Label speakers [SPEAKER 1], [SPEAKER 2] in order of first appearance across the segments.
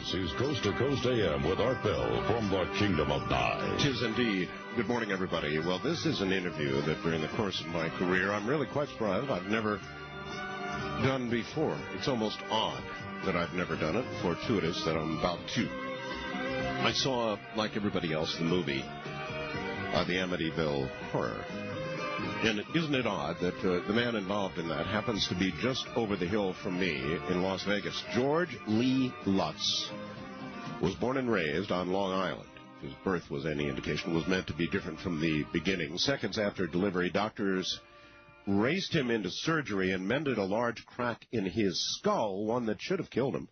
[SPEAKER 1] This is Coast to Coast AM with Art Bell from the Kingdom of Nye.
[SPEAKER 2] Tis indeed. Good morning, everybody. Well, this is an interview that during the course of my career, I'm really quite surprised I've never done before. It's almost odd that I've never done it, fortuitous that I'm about to. I saw, like everybody else, the movie, the Amityville Horror. And isn't it odd that the man involved in that happens to be just over the hill from me in Las Vegas? George Lee Lutz was born and raised on Long Island. If his birth was any indication, was meant to be different from the beginning. Seconds after delivery, doctors raced him into surgery and mended a large crack in his skull, one that should have killed him.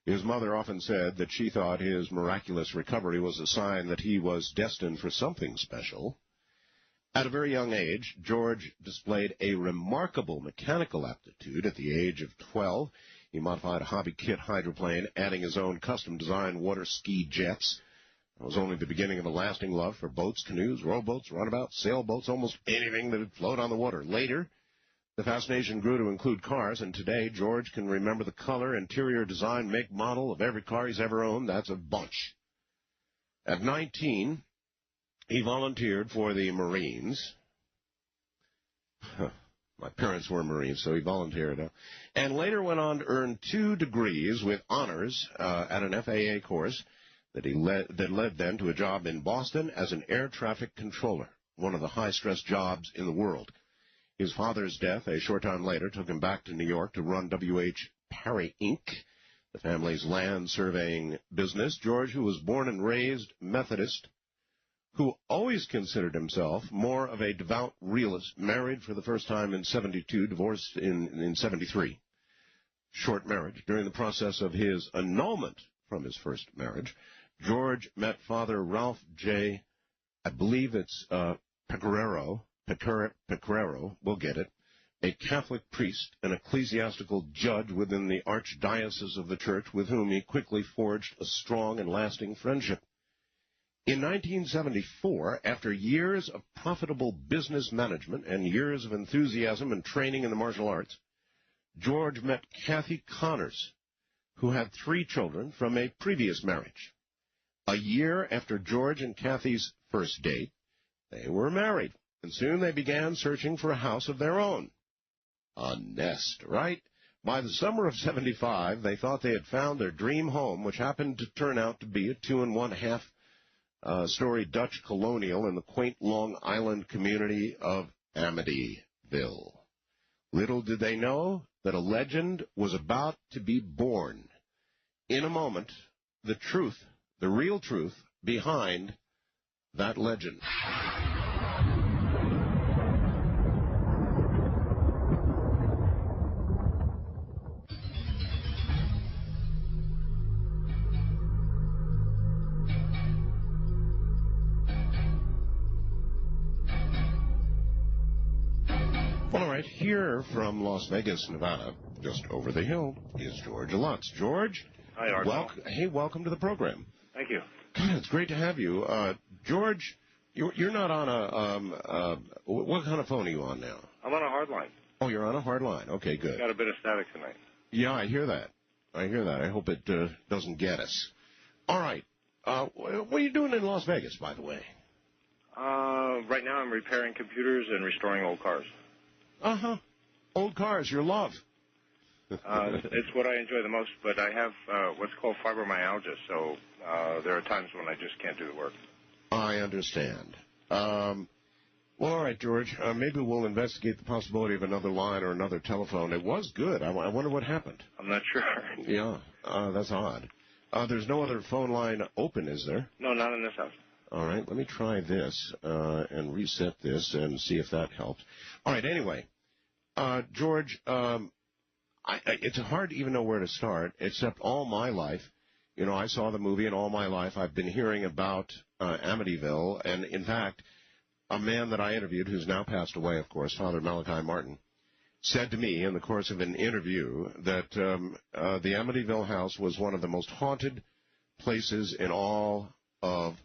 [SPEAKER 2] His mother often said that she thought his miraculous recovery was a sign that he was destined for something special. At a very young age, George displayed a remarkable mechanical aptitude. At the age of 12, he modified a hobby kit hydroplane, adding his own custom-designed water ski jets. It was only the beginning of a lasting love for boats, canoes, rowboats, runabouts, sailboats, almost anything that would float on the water. Later, the fascination grew to include cars, and today George can remember the color, interior design, make, model of every car he's ever owned. That's a bunch. At 19... he volunteered for the Marines. My parents were Marines, so he volunteered. And later went on to earn 2 degrees with honors at an FAA course that led then to a job in Boston as an air traffic controller, one of the high-stress jobs in the world. His father's death a short time later took him back to New York to run W.H. Parry, Inc., the family's land surveying business. George, who was born and raised Methodist, who always considered himself more of a devout realist, married for the first time in 72, divorced in 73. Short marriage. During the process of his annulment from his first marriage, George met Father Ralph J., I believe it's Pecoraro, we'll get it, a Catholic priest, an ecclesiastical judge within the archdiocese of the church, with whom he quickly forged a strong and lasting friendship. In 1974, after years of profitable business management and years of enthusiasm and training in the martial arts, George met Kathy Connors, who had 3 children from a previous marriage. A year after George and Kathy's first date, they were married, and soon they began searching for a house of their own. A nest, right? By the summer of 75, they thought they had found their dream home, which happened to turn out to be a 2.5 story Dutch colonial in the quaint Long Island community of Amityville. Little did they know that a legend was about to be born. In a moment, the truth, the real truth, behind that legend. Here from Las Vegas, Nevada, just over the hill, is George Lutz. George?
[SPEAKER 3] Hi, Art.
[SPEAKER 2] Hey, welcome to the program.
[SPEAKER 3] Thank you.
[SPEAKER 2] God, it's great to have you. George, you're not on a, what kind of phone are you on now?
[SPEAKER 3] I'm on a hard line.
[SPEAKER 2] Oh, you're on a hard line. Okay, good.
[SPEAKER 3] Got a bit of static tonight.
[SPEAKER 2] Yeah, I hear that. I hope it doesn't get us. All right. What are you doing in Las Vegas, by the way?
[SPEAKER 3] Right now I'm repairing computers and restoring old cars.
[SPEAKER 2] Uh-huh. Old cars, your love.
[SPEAKER 3] It's what I enjoy the most, but I have what's called fibromyalgia, so there are times when I just can't do the work.
[SPEAKER 2] I understand. Well, all right, George, maybe we'll investigate the possibility of another line or another telephone. It was good. I wonder what happened.
[SPEAKER 3] I'm not sure.
[SPEAKER 2] Yeah, that's odd. There's no other phone line open, is there?
[SPEAKER 3] No, not in this house.
[SPEAKER 2] All right, let me try this and reset this and see if that helps. All right, anyway, George, it's hard to even know where to start, except all my life, I saw the movie, and all my life I've been hearing about Amityville, and in fact, a man that I interviewed, who's now passed away, of course, Father Malachi Martin, said to me in the course of an interview that the Amityville house was one of the most haunted places in all of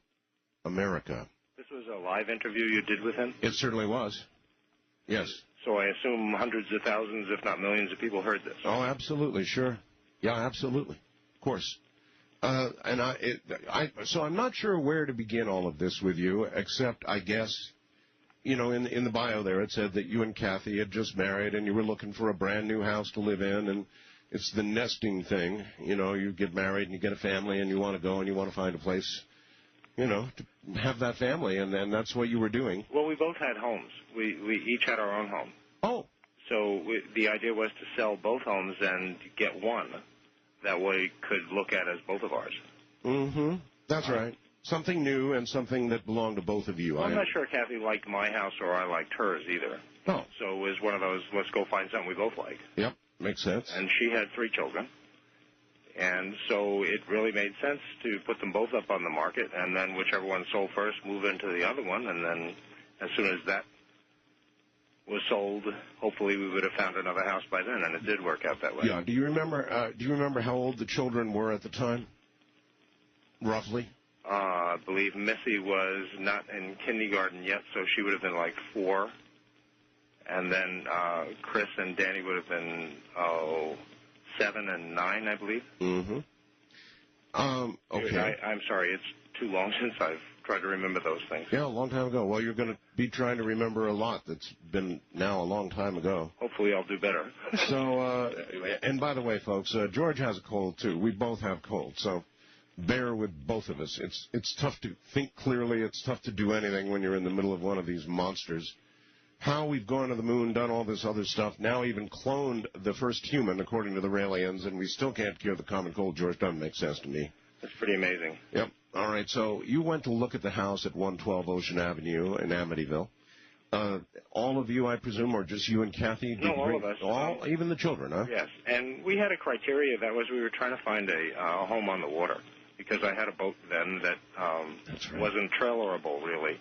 [SPEAKER 2] America.
[SPEAKER 3] This was a live interview you did with him?
[SPEAKER 2] It certainly was. Yes.
[SPEAKER 3] So I assume hundreds of thousands, if not millions of people heard this.
[SPEAKER 2] Oh, absolutely, sure. Yeah, absolutely. Of course. So I'm not sure where to begin all of this with you, except I guess, in the bio there it said that you and Kathy had just married and you were looking for a brand new house to live in, and it's the nesting thing. You get married and you get a family and you want to go and you want to find a place, to have that family, and that's what you were doing.
[SPEAKER 3] Well, we both had homes. We each had our own home.
[SPEAKER 2] Oh.
[SPEAKER 3] So the idea was to sell both homes and get one. That way we could look at as both of ours.
[SPEAKER 2] Mm-hmm. That's right. Something new and something that belonged to both of you.
[SPEAKER 3] Well, I'm not sure Kathy liked my house or I liked hers either.
[SPEAKER 2] Oh.
[SPEAKER 3] So it was one of those, let's go find something we both like.
[SPEAKER 2] Yep, makes sense.
[SPEAKER 3] And she had 3 children. And so it really made sense to put them both up on the market, and then whichever one sold first, move into the other one, and then as soon as that was sold, hopefully we would have found another house by then, and it did work out that way.
[SPEAKER 2] Yeah. Do you remember how old the children were at the time? Roughly?
[SPEAKER 3] I believe Missy was not in kindergarten yet, so she would have been like 4. And then Chris and Danny would have been, 7 and 9, I believe.
[SPEAKER 2] Mm-hmm. Okay.
[SPEAKER 3] I'm sorry, it's too long since I've tried to remember those things.
[SPEAKER 2] Yeah, a long time ago. Well, you're going to be trying to remember a lot that's been now a long time ago.
[SPEAKER 3] Hopefully I'll do better.
[SPEAKER 2] So, and by the way, folks, George has a cold, too. We both have colds, so bear with both of us. It's tough to think clearly. It's tough to do anything when you're in the middle of one of these monsters. How we've gone to the moon, done all this other stuff, now even cloned the first human, according to the Raelians, and we still can't cure the common cold, George, doesn't make sense to me.
[SPEAKER 3] That's pretty amazing.
[SPEAKER 2] Yep. All right, so you went to look at the house at 112 Ocean Avenue in Amityville. All of you, I presume, or just you and Kathy?
[SPEAKER 3] No, all of us.
[SPEAKER 2] All, even the children, huh?
[SPEAKER 3] Yes, and we had a criteria. That was we were trying to find a home on the water, because I had a boat then that wasn't trailerable, really.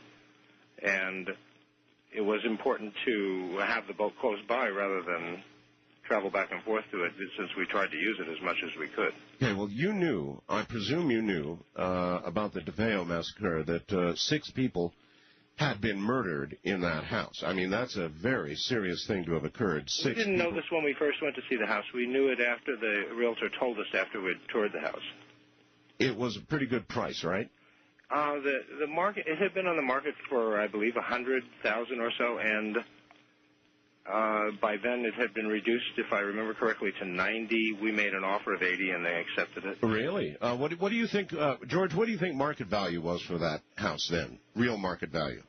[SPEAKER 3] And it was important to have the boat close by rather than travel back and forth to it, since we tried to use it as much as we could.
[SPEAKER 2] Okay, well, you knew, I presume you knew, about the DeFeo massacre, that 6 people had been murdered in that house. I mean, that's a very serious thing to have occurred.
[SPEAKER 3] We didn't know this when we first went to see the house. We knew it after the realtor told us after we'd toured the house. It
[SPEAKER 2] was a pretty good price, right?
[SPEAKER 3] The market, it had been on the market for, I believe, $100,000 or so, and by then it had been reduced, if I remember correctly, to $90. We made an offer of $80, and they accepted it.
[SPEAKER 2] Really? What do you think, George? What do you think market value was for that house then? Real market value?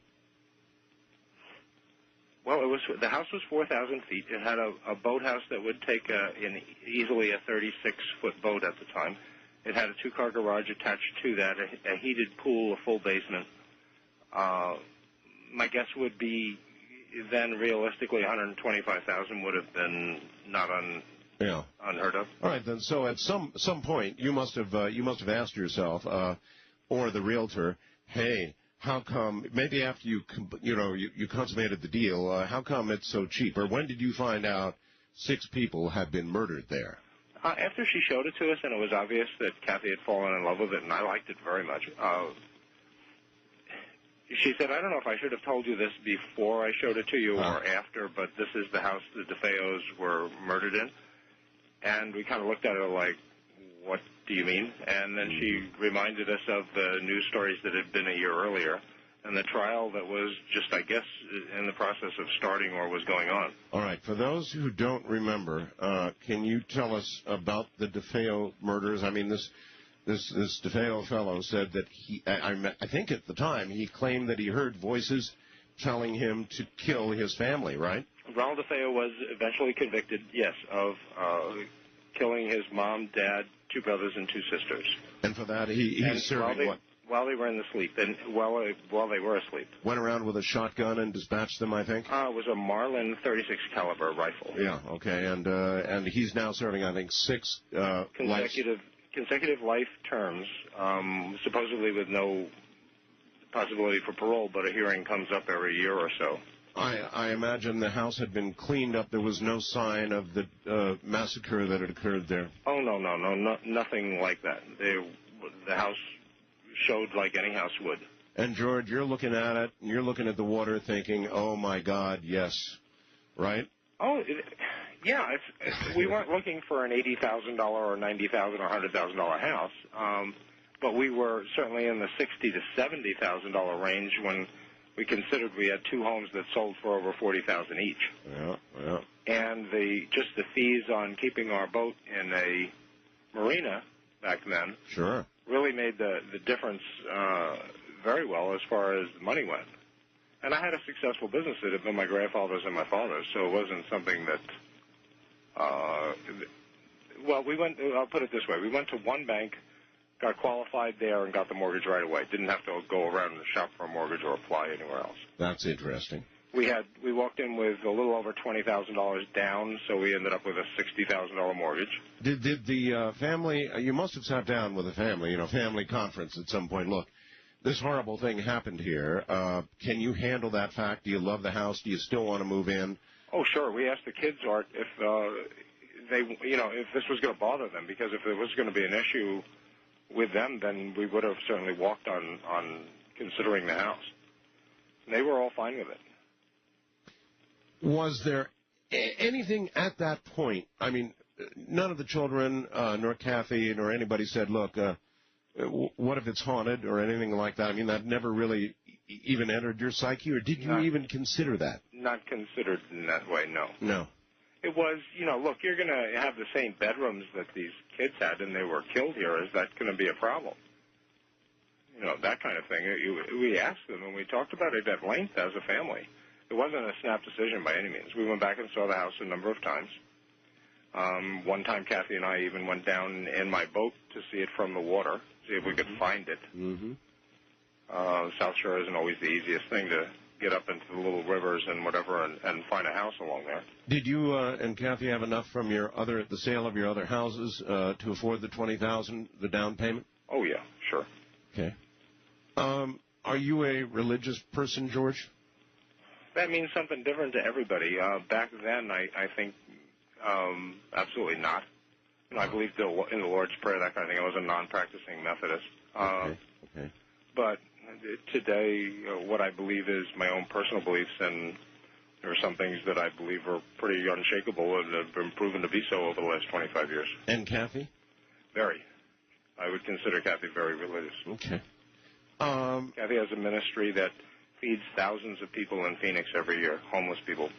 [SPEAKER 3] Well, the house was 4,000 feet. It had a boathouse that would take easily a 36-foot boat at the time. It had a 2-car garage attached to that, a heated pool, a full basement. My guess would be then realistically $125,000 would have been not unheard of.
[SPEAKER 2] All right, then. So at some point you must have asked yourself or the realtor, hey, how come? Maybe after you consummated the deal, how come it's so cheap? Or when did you find out 6 people had been murdered there?
[SPEAKER 3] After she showed it to us, and it was obvious that Kathy had fallen in love with it, and I liked it very much. She said, I don't know if I should have told you this before I showed it to you or after, but this is the house the DeFeos were murdered in. And we kind of looked at her like, what do you mean? And then she reminded us of the news stories that had been a year earlier, and the trial that was just, I guess, in the process of starting or was going on.
[SPEAKER 2] All right. For those who don't remember, can you tell us about the DeFeo murders? I mean, this DeFeo fellow said that I think at the time he claimed that he heard voices telling him to kill his family, right?
[SPEAKER 3] Ronald DeFeo was eventually convicted, yes, of killing his mom, dad, 2 brothers, and 2 sisters.
[SPEAKER 2] And for that, he's serving what?
[SPEAKER 3] While they were in the sleep, and while they were asleep.
[SPEAKER 2] Went around with a shotgun and dispatched them, I think?
[SPEAKER 3] It was a Marlin 36 caliber rifle.
[SPEAKER 2] Yeah, okay, and he's now serving, I think, 6
[SPEAKER 3] consecutive life terms, supposedly with no possibility for parole, but a hearing comes up every year or so.
[SPEAKER 2] I imagine the house had been cleaned up. There was no sign of the massacre that had occurred there.
[SPEAKER 3] Oh, no, nothing like that. The house showed like any house would.
[SPEAKER 2] And, George, you're looking at it, and you're looking at the water thinking, oh, my God, yes, right?
[SPEAKER 3] Oh, Yeah, we weren't looking for an $80,000 or $90,000 or $100,000 house, but we were certainly in the $60,000 to $70,000 range when we considered we had two homes that sold for over $40,000 each.
[SPEAKER 2] Yeah.
[SPEAKER 3] And just the fees on keeping our boat in a marina back then really made the difference very well as far as the money went. And I had a successful business. It had been my grandfather's and my father's, so it wasn't something that well, I'll put it this way. We went to one bank, got qualified there, and got the mortgage right away. Didn't have to go around and shop for a mortgage or apply anywhere else.
[SPEAKER 2] That's interesting.
[SPEAKER 3] We walked in with a little over $20,000 down, so we ended up with a $60,000 mortgage.
[SPEAKER 2] Did the family, you must have sat down with the family, family conference at some point. Look, this horrible thing happened here. Can you handle that fact? Do you love the house? Do you still want to move in?
[SPEAKER 3] Oh, sure. We asked the kids, Art, if if this was going to bother them, because if there was going to be an issue with them, then we would have certainly walked on considering the house. And they were all fine with it.
[SPEAKER 2] Was there anything at that point? I mean, none of the children, nor Kathy, nor anybody said, look, what if it's haunted or anything like that? I mean, that never really even entered your psyche, or did you even consider that?
[SPEAKER 3] Not considered in that way, no.
[SPEAKER 2] No.
[SPEAKER 3] It was, look, you're going to have the same bedrooms that these kids had and they were killed here. Is that going to be a problem? That kind of thing. We asked them, and we talked about it at length as a family. It wasn't a snap decision by any means. We went back and saw the house a number of times. One time, Kathy and I even went down in my boat to see it from the water, see if we could find it.
[SPEAKER 2] Mm-hmm.
[SPEAKER 3] South Shore isn't always the easiest thing to get up into the little rivers and whatever and find a house along there.
[SPEAKER 2] Did you and Kathy have enough from the sale of your other houses to afford the $20,000, the down payment?
[SPEAKER 3] Oh, yeah, sure.
[SPEAKER 2] Okay. Are you a religious person, George?
[SPEAKER 3] That means something different to everybody. Back then, I think absolutely not. I believed in the Lord's Prayer, that kind of thing. I was a non-practicing Methodist.
[SPEAKER 2] Okay.
[SPEAKER 3] But today, what I believe is my own personal beliefs, and there are some things that I believe are pretty unshakable and have been proven to be so over the last 25 years.
[SPEAKER 2] And Kathy?
[SPEAKER 3] Very. I would consider Kathy very religious.
[SPEAKER 2] Okay.
[SPEAKER 3] Kathy has a ministry that feeds thousands of people in Phoenix every year, homeless people.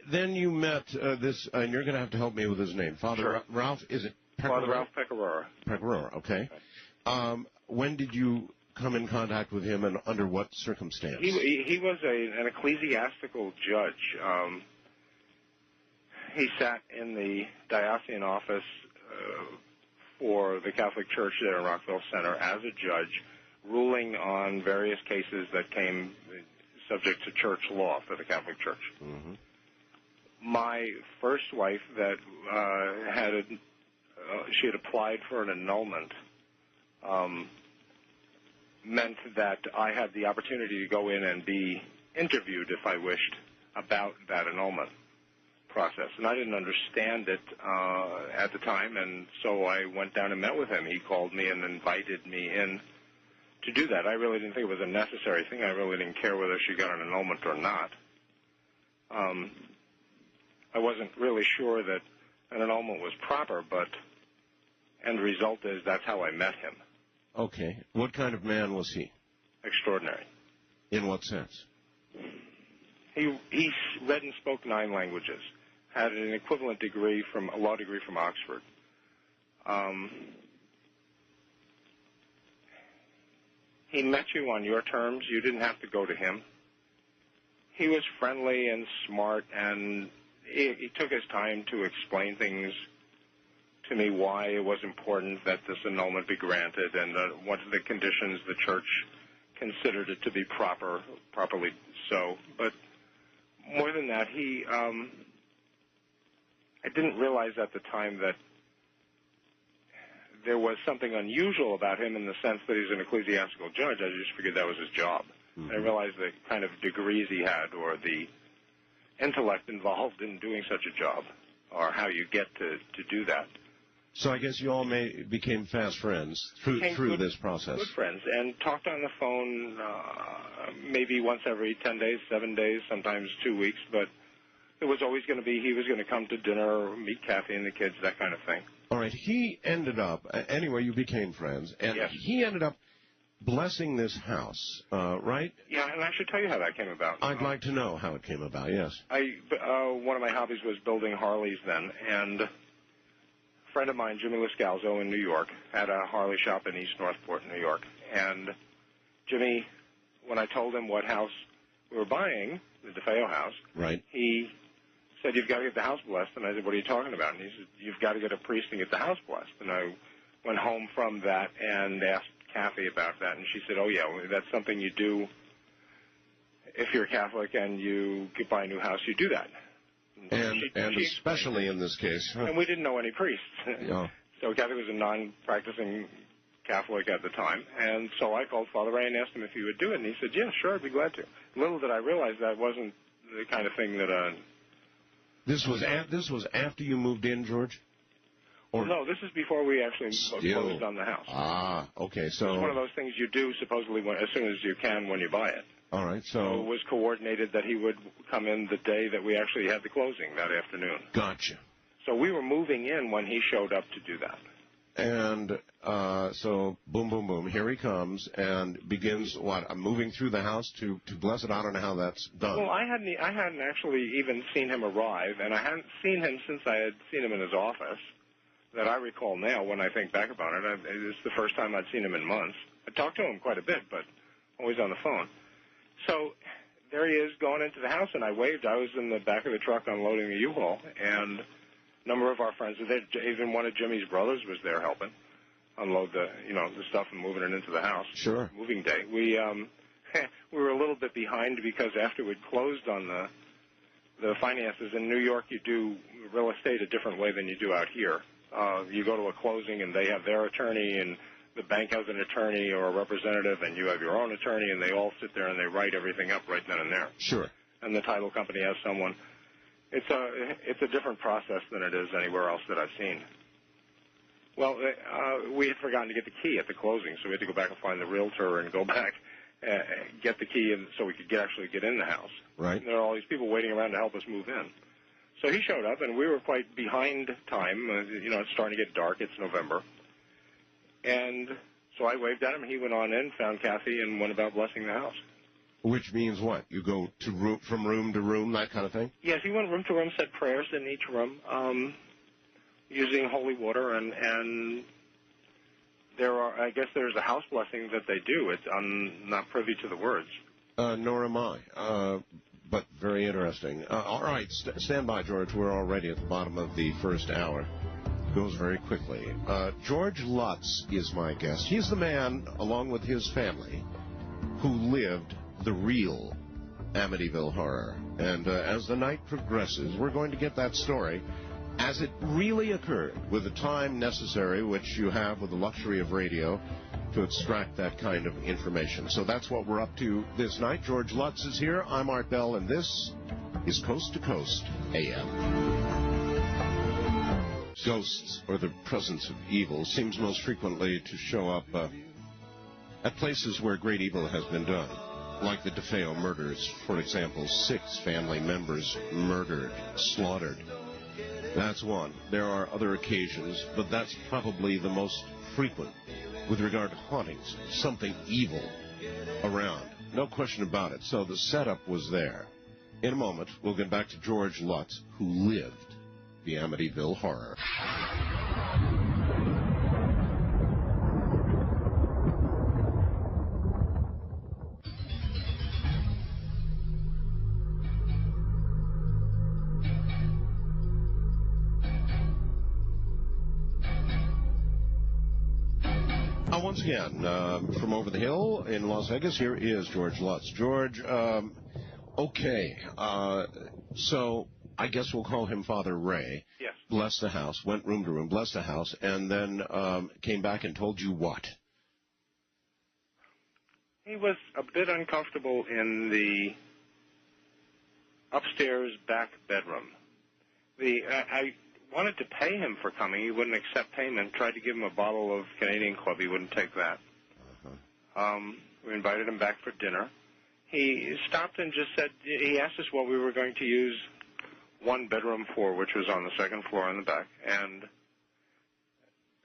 [SPEAKER 2] Then you met this, and you're going to have to help me with his name. Father Ralph, is it Pecoraro?
[SPEAKER 3] Father Ralph Pecoraro.
[SPEAKER 2] Pecoraro, okay. When did you come in contact with him, and under what circumstance?
[SPEAKER 3] He was an ecclesiastical judge. He sat in the diocesan office for the Catholic Church there in Rockville Center as a judge, ruling on various cases that came subject to church law for the Catholic Church.
[SPEAKER 2] Mm-hmm.
[SPEAKER 3] My first wife that she had applied for an annulment meant that I had the opportunity to go in and be interviewed if I wished about that annulment process. And I didn't understand it at the time, and so I went down and met with him. He called me and invited me in to do that. I really didn't think it was a necessary thing. I really didn't care whether she got an annulment or not. I wasn't really sure that an annulment was proper, but end result is that's how I met him.
[SPEAKER 2] Okay. What kind of man was he?
[SPEAKER 3] Extraordinary.
[SPEAKER 2] In what sense?
[SPEAKER 3] He read and spoke 9 languages, had an equivalent degree a law degree from Oxford. He met you on your terms. You didn't have to go to him. He was friendly and smart, and he took his time to explain things to me, why it was important that this annulment be granted and what the conditions the church considered it to be properly so. But more than that, I didn't realize at the time that there was something unusual about him in the sense that he's an ecclesiastical judge. I just figured that was his job. Mm-hmm. I realized the kind of degrees he had or the intellect involved in doing such a job or how you get to do that.
[SPEAKER 2] So I guess you all became fast friends through this process.
[SPEAKER 3] Good friends, and talked on the phone maybe once every 10 days, 7 days, sometimes 2 weeks, but There was always going to be, he was going to come to dinner, meet Kathy and the kids, that kind of thing.
[SPEAKER 2] All right. He ended up, anyway, you became friends, and
[SPEAKER 3] yes.
[SPEAKER 2] he ended up blessing this house, right?
[SPEAKER 3] Yeah, and I should tell you how that came about.
[SPEAKER 2] I'd like to know how it came about, yes.
[SPEAKER 3] One of my hobbies was building Harleys then, and a friend of mine, Jimmy Liscalzo in New York, had a Harley shop in East Northport, New York. And Jimmy, when I told him what house we were buying, the DeFeo house,
[SPEAKER 2] right,
[SPEAKER 3] he said, "You've got to get the house blessed." And I said, "What are you talking about?" And he said, "You've got to get a priest and get the house blessed." And I went home from that and asked Kathy about that, and she said, "Oh, yeah, that's something you do. If you're Catholic and you buy a new house, you do that."
[SPEAKER 2] And especially in this case. Huh?
[SPEAKER 3] And we didn't know any priests.
[SPEAKER 2] Yeah.
[SPEAKER 3] So Kathy was a non-practicing Catholic at the time, and so I called Father Ray and asked him if he would do it, and he said, "Yeah, sure, I'd be glad to." Little did I realize that wasn't the kind of thing that...
[SPEAKER 2] This was after you moved in, George? Or
[SPEAKER 3] no, this is before we actually closed on the house.
[SPEAKER 2] Ah, okay, so...
[SPEAKER 3] It's one of those things you do supposedly as soon as you can when you buy it.
[SPEAKER 2] All right, so
[SPEAKER 3] it was coordinated that he would come in the day that we actually had the closing, that afternoon.
[SPEAKER 2] Gotcha.
[SPEAKER 3] So we were moving in when he showed up to do that.
[SPEAKER 2] And so, boom, boom, boom, here he comes and begins, moving through the house to bless it. I don't know how that's done.
[SPEAKER 3] Well, I hadn't actually even seen him arrive, and I hadn't seen him since I had seen him in his office, that I recall now when I think back about it. It's the first time I'd seen him in months. I talked to him quite a bit, but always on the phone. So there he is going into the house, and I waved. I was in the back of the truck unloading the U-Haul, and a number of our friends were there. Even one of Jimmy's brothers was there helping unload the stuff and moving it into the house.
[SPEAKER 2] Sure.
[SPEAKER 3] Moving day. We were a little bit behind because after we'd closed on the finances in New York, you do real estate a different way than you do out here. You go to a closing, and they have their attorney, and the bank has an attorney or a representative, and you have your own attorney, and they all sit there and they write everything up right then and there.
[SPEAKER 2] Sure.
[SPEAKER 3] And the title company has someone. It's a different process than it is anywhere else that I've seen. Well, we had forgotten to get the key at the closing, so we had to go back and find the realtor and go back get the key so we could actually get in the house.
[SPEAKER 2] Right.
[SPEAKER 3] And there are all these people waiting around to help us move in. So he showed up, and we were quite behind time. It's starting to get dark. It's November. And so I waved at him. He went on in, found Kathy, and went about blessing the house.
[SPEAKER 2] Which means what? You go from room to room, that kind of thing?
[SPEAKER 3] Yes, he went room to room, said prayers in each room, using holy water, and I guess there's a house blessing that they do. I'm not privy to the words.
[SPEAKER 2] Nor am I, but very interesting. All right, stand by, George. We're already at the bottom of the first hour. Goes very quickly. George Lutz is my guest. He's the man, along with his family, who lived the real Amityville horror. And as the night progresses, we're going to get that story as it really occurred, with the time necessary, which you have with the luxury of radio, to extract that kind of information. So that's what we're up to this night. George Lutz is here. I'm Art Bell, and this is Coast to Coast AM. Ghosts, or the presence of evil, seems most frequently to show up at places where great evil has been done, like the DeFeo murders, for example. 6 family members murdered, slaughtered. That's one. There are other occasions, but that's probably the most frequent with regard to hauntings, something evil around. No question about it. So the setup was there. In a moment, we'll get back to George Lutz, who lived the Amityville horror. Once again, from over the hill in Las Vegas, here is George Lutz. George, okay, so I guess we'll call him Father Ray.
[SPEAKER 3] Yes.
[SPEAKER 2] Blessed the house, went room to room, blessed the house, and then came back and told you what?
[SPEAKER 3] He was a bit uncomfortable in the upstairs back bedroom. I wanted to pay him for coming. He wouldn't accept payment. Tried to give him a bottle of Canadian Club. He wouldn't take that. We invited him back for dinner. He stopped and just said, he asked us what we were going to use one bedroom floor, which was on the second floor in the back, and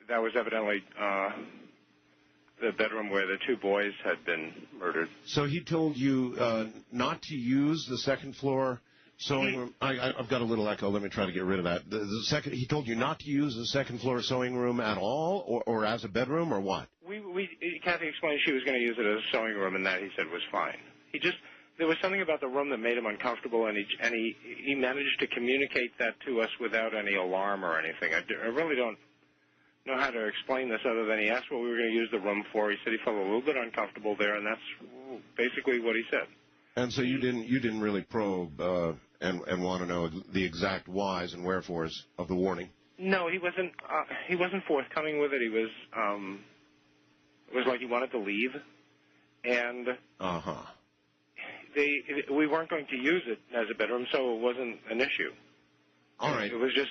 [SPEAKER 3] that was evidently the bedroom where the two boys had been murdered.
[SPEAKER 2] So he told you not to use the second floor sewing room? I've got a little echo. Let me try to get rid of that. He told you not to use the second floor sewing room at all, or as a bedroom, or what?
[SPEAKER 3] Kathy explained she was going to use it as a sewing room, and that he said was fine. There was something about the room that made him uncomfortable, and he managed to communicate that to us without any alarm or anything. I really don't know how to explain this other than he asked what we were going to use the room for. He said he felt a little bit uncomfortable there, and that's basically what he said. And
[SPEAKER 2] so you didn't really probe and want to know the exact whys and wherefores of the warning? No, he wasn't forthcoming with it. It was like he wanted to leave, and we weren't going to use it as a bedroom, so it wasn't an issue. All right. It was a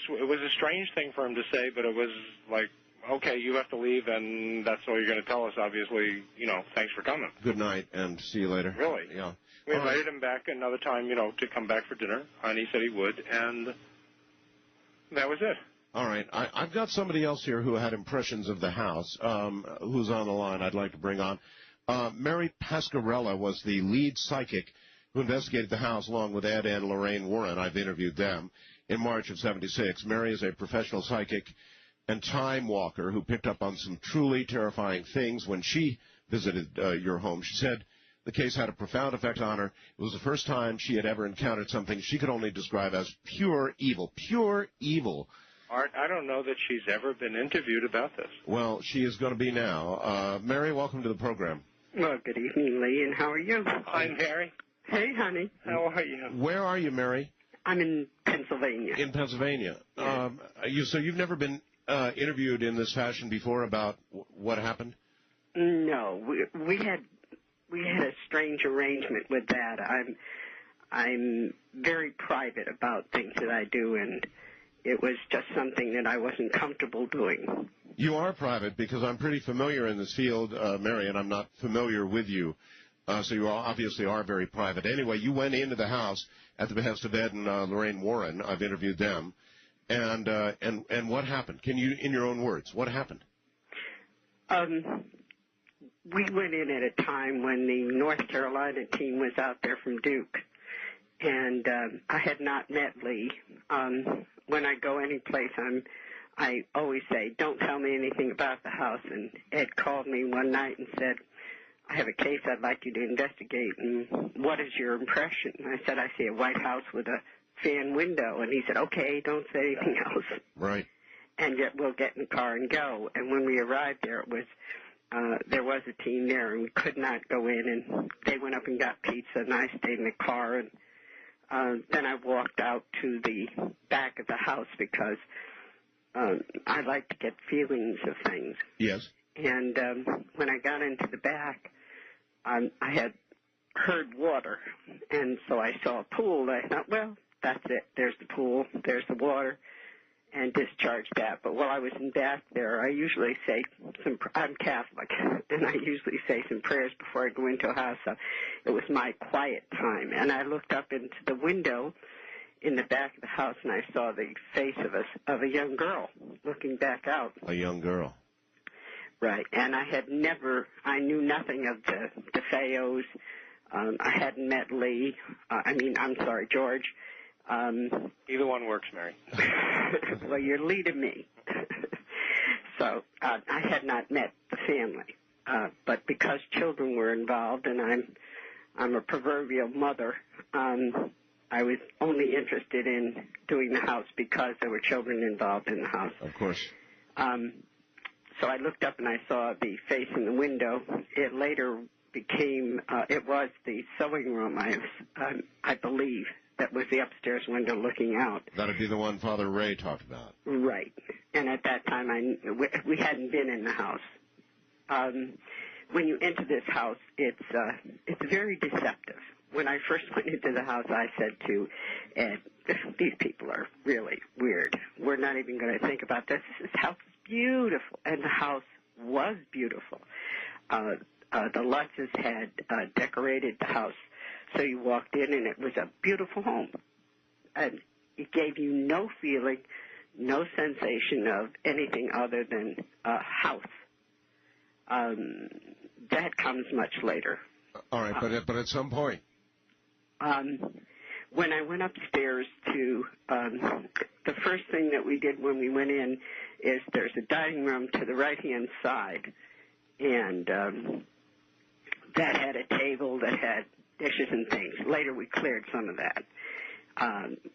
[SPEAKER 2] strange thing for him to say, but it was like, okay, you have to leave, and that's all you're going to tell us. Obviously, thanks for coming. Good night, and see you later. Really? Yeah. We invited him back another time, to come back for dinner, and he said he would, and that was it. All right. I've got somebody else here who had impressions of the house, who's on the line I'd like to bring on. Mary Pasquarella was the lead psychic who investigated the house along with Ed and Lorraine Warren. I've interviewed them in March of '76. Mary is a professional psychic and time walker who picked up on some truly terrifying things when she visited your home. She said the case had a profound effect on her. It was the first time she had ever encountered something she could only describe as pure evil. Pure evil. Art, I don't know that she's ever been interviewed about this. Well, she is going to be now. Mary, welcome to the program.
[SPEAKER 4] Well, good evening, Lee, and how are you?
[SPEAKER 3] Hi, Mary.
[SPEAKER 4] Hey, honey.
[SPEAKER 3] How are you?
[SPEAKER 2] Where are you, Mary?
[SPEAKER 4] I'm in Pennsylvania.
[SPEAKER 2] In Pennsylvania.
[SPEAKER 4] Yeah.
[SPEAKER 2] So you've never been interviewed in this fashion before about what happened?
[SPEAKER 4] No, we had a strange arrangement with that. I'm very private about things that I do, and it was just something that I wasn't comfortable doing.
[SPEAKER 2] You are private because I'm pretty familiar in this field, Mary, and I'm not familiar with you. So you obviously are very private. Anyway, you went into the house at the behest of Ed and Lorraine Warren. I've interviewed them. And what happened? Can you, in your own words, what happened?
[SPEAKER 4] We went in at a time when the North Carolina team was out there from Duke. And I had not met Lee. When I go any place, I always say, don't tell me anything about the house. And Ed called me one night and said, I have a case I'd like you to investigate, and what is your impression? And I said, I see a White House with a fan window. And he said, okay, don't say anything else.
[SPEAKER 2] Right.
[SPEAKER 4] And yet we'll get in the car and go. And when we arrived there, there was a team there, and we could not go in. And they went up and got pizza, and I stayed in the car. And then I walked out to the back of the house because I like to get feelings of things.
[SPEAKER 2] Yes.
[SPEAKER 4] And when I got into the back, I had heard water, and so I saw a pool. I thought, well, that's it. There's the pool, there's the water, and discharged that. But while I was in back there, I usually say I'm Catholic, and I usually say some prayers before I go into a house. So it was my quiet time, and I looked up into the window in the back of the house, and I saw the face of a young girl looking back out.
[SPEAKER 2] A young girl.
[SPEAKER 4] Right, and I knew nothing of the DeFeos. I hadn't met Lee. George.
[SPEAKER 3] Either one works, Mary.
[SPEAKER 4] Well, you're Lee to me. So I had not met the family. But because children were involved, and I'm a proverbial mother, I was only interested in doing the house because there were children involved in the house.
[SPEAKER 2] Of course.
[SPEAKER 4] So I looked up and I saw the face in the window. It later became, it was the sewing room, I believe, that was the upstairs window looking out.
[SPEAKER 2] That would be the one Father Ray talked about.
[SPEAKER 4] Right. And at that time, we hadn't been in the house. When you enter this house, it's very deceptive. When I first went into the house, I said to Ed, these people are really weird. We're not even going to think about this. This house is beautiful. And the house was beautiful. The Lutzes had decorated the house. So you walked in, and it was a beautiful home. And you it gave you no feeling, no sensation of anything other than a house. That comes much later.
[SPEAKER 2] All right, but at some point.
[SPEAKER 4] When I went upstairs to, the first thing that we did when we went in is there's a dining room to the right-hand side, and that had a table that had dishes and things. Later we cleared some of that.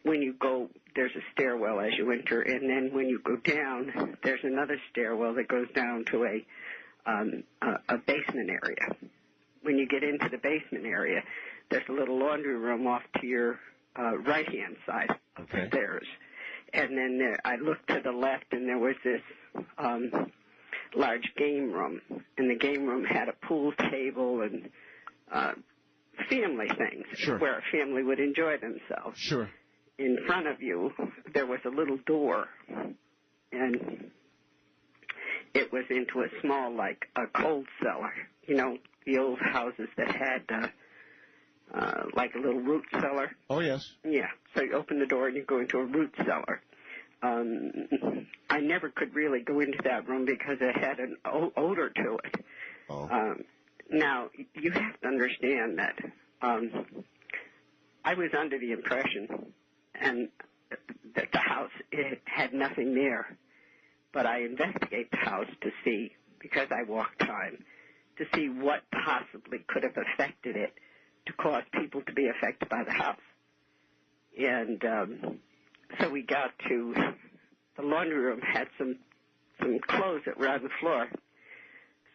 [SPEAKER 4] When you go, there's a stairwell as you enter, and then when you go down, there's another stairwell that goes down to a basement area. When you get into the basement area, there's a little laundry room off to your right-hand side of the stairs. And then I looked to the left, and there was this large game room. And the game room had a pool table and family things where a family would enjoy themselves.
[SPEAKER 2] Sure.
[SPEAKER 4] In front of you, there was a little door, and it was into a small, like a cold cellar. You know, the old houses that had like a little root cellar.
[SPEAKER 2] Oh, yes.
[SPEAKER 4] Yeah. So you open the door and you go into a root cellar. I never could really go into that room because it had an odor to it.
[SPEAKER 2] Oh.
[SPEAKER 4] Now, you have to understand that I was under the impression that the house, it had nothing there. But I investigate the house to see, because I walk time, to see what possibly could have affected it to cause people to be affected by the house. And so we got to the laundry room, had some clothes that were on the floor.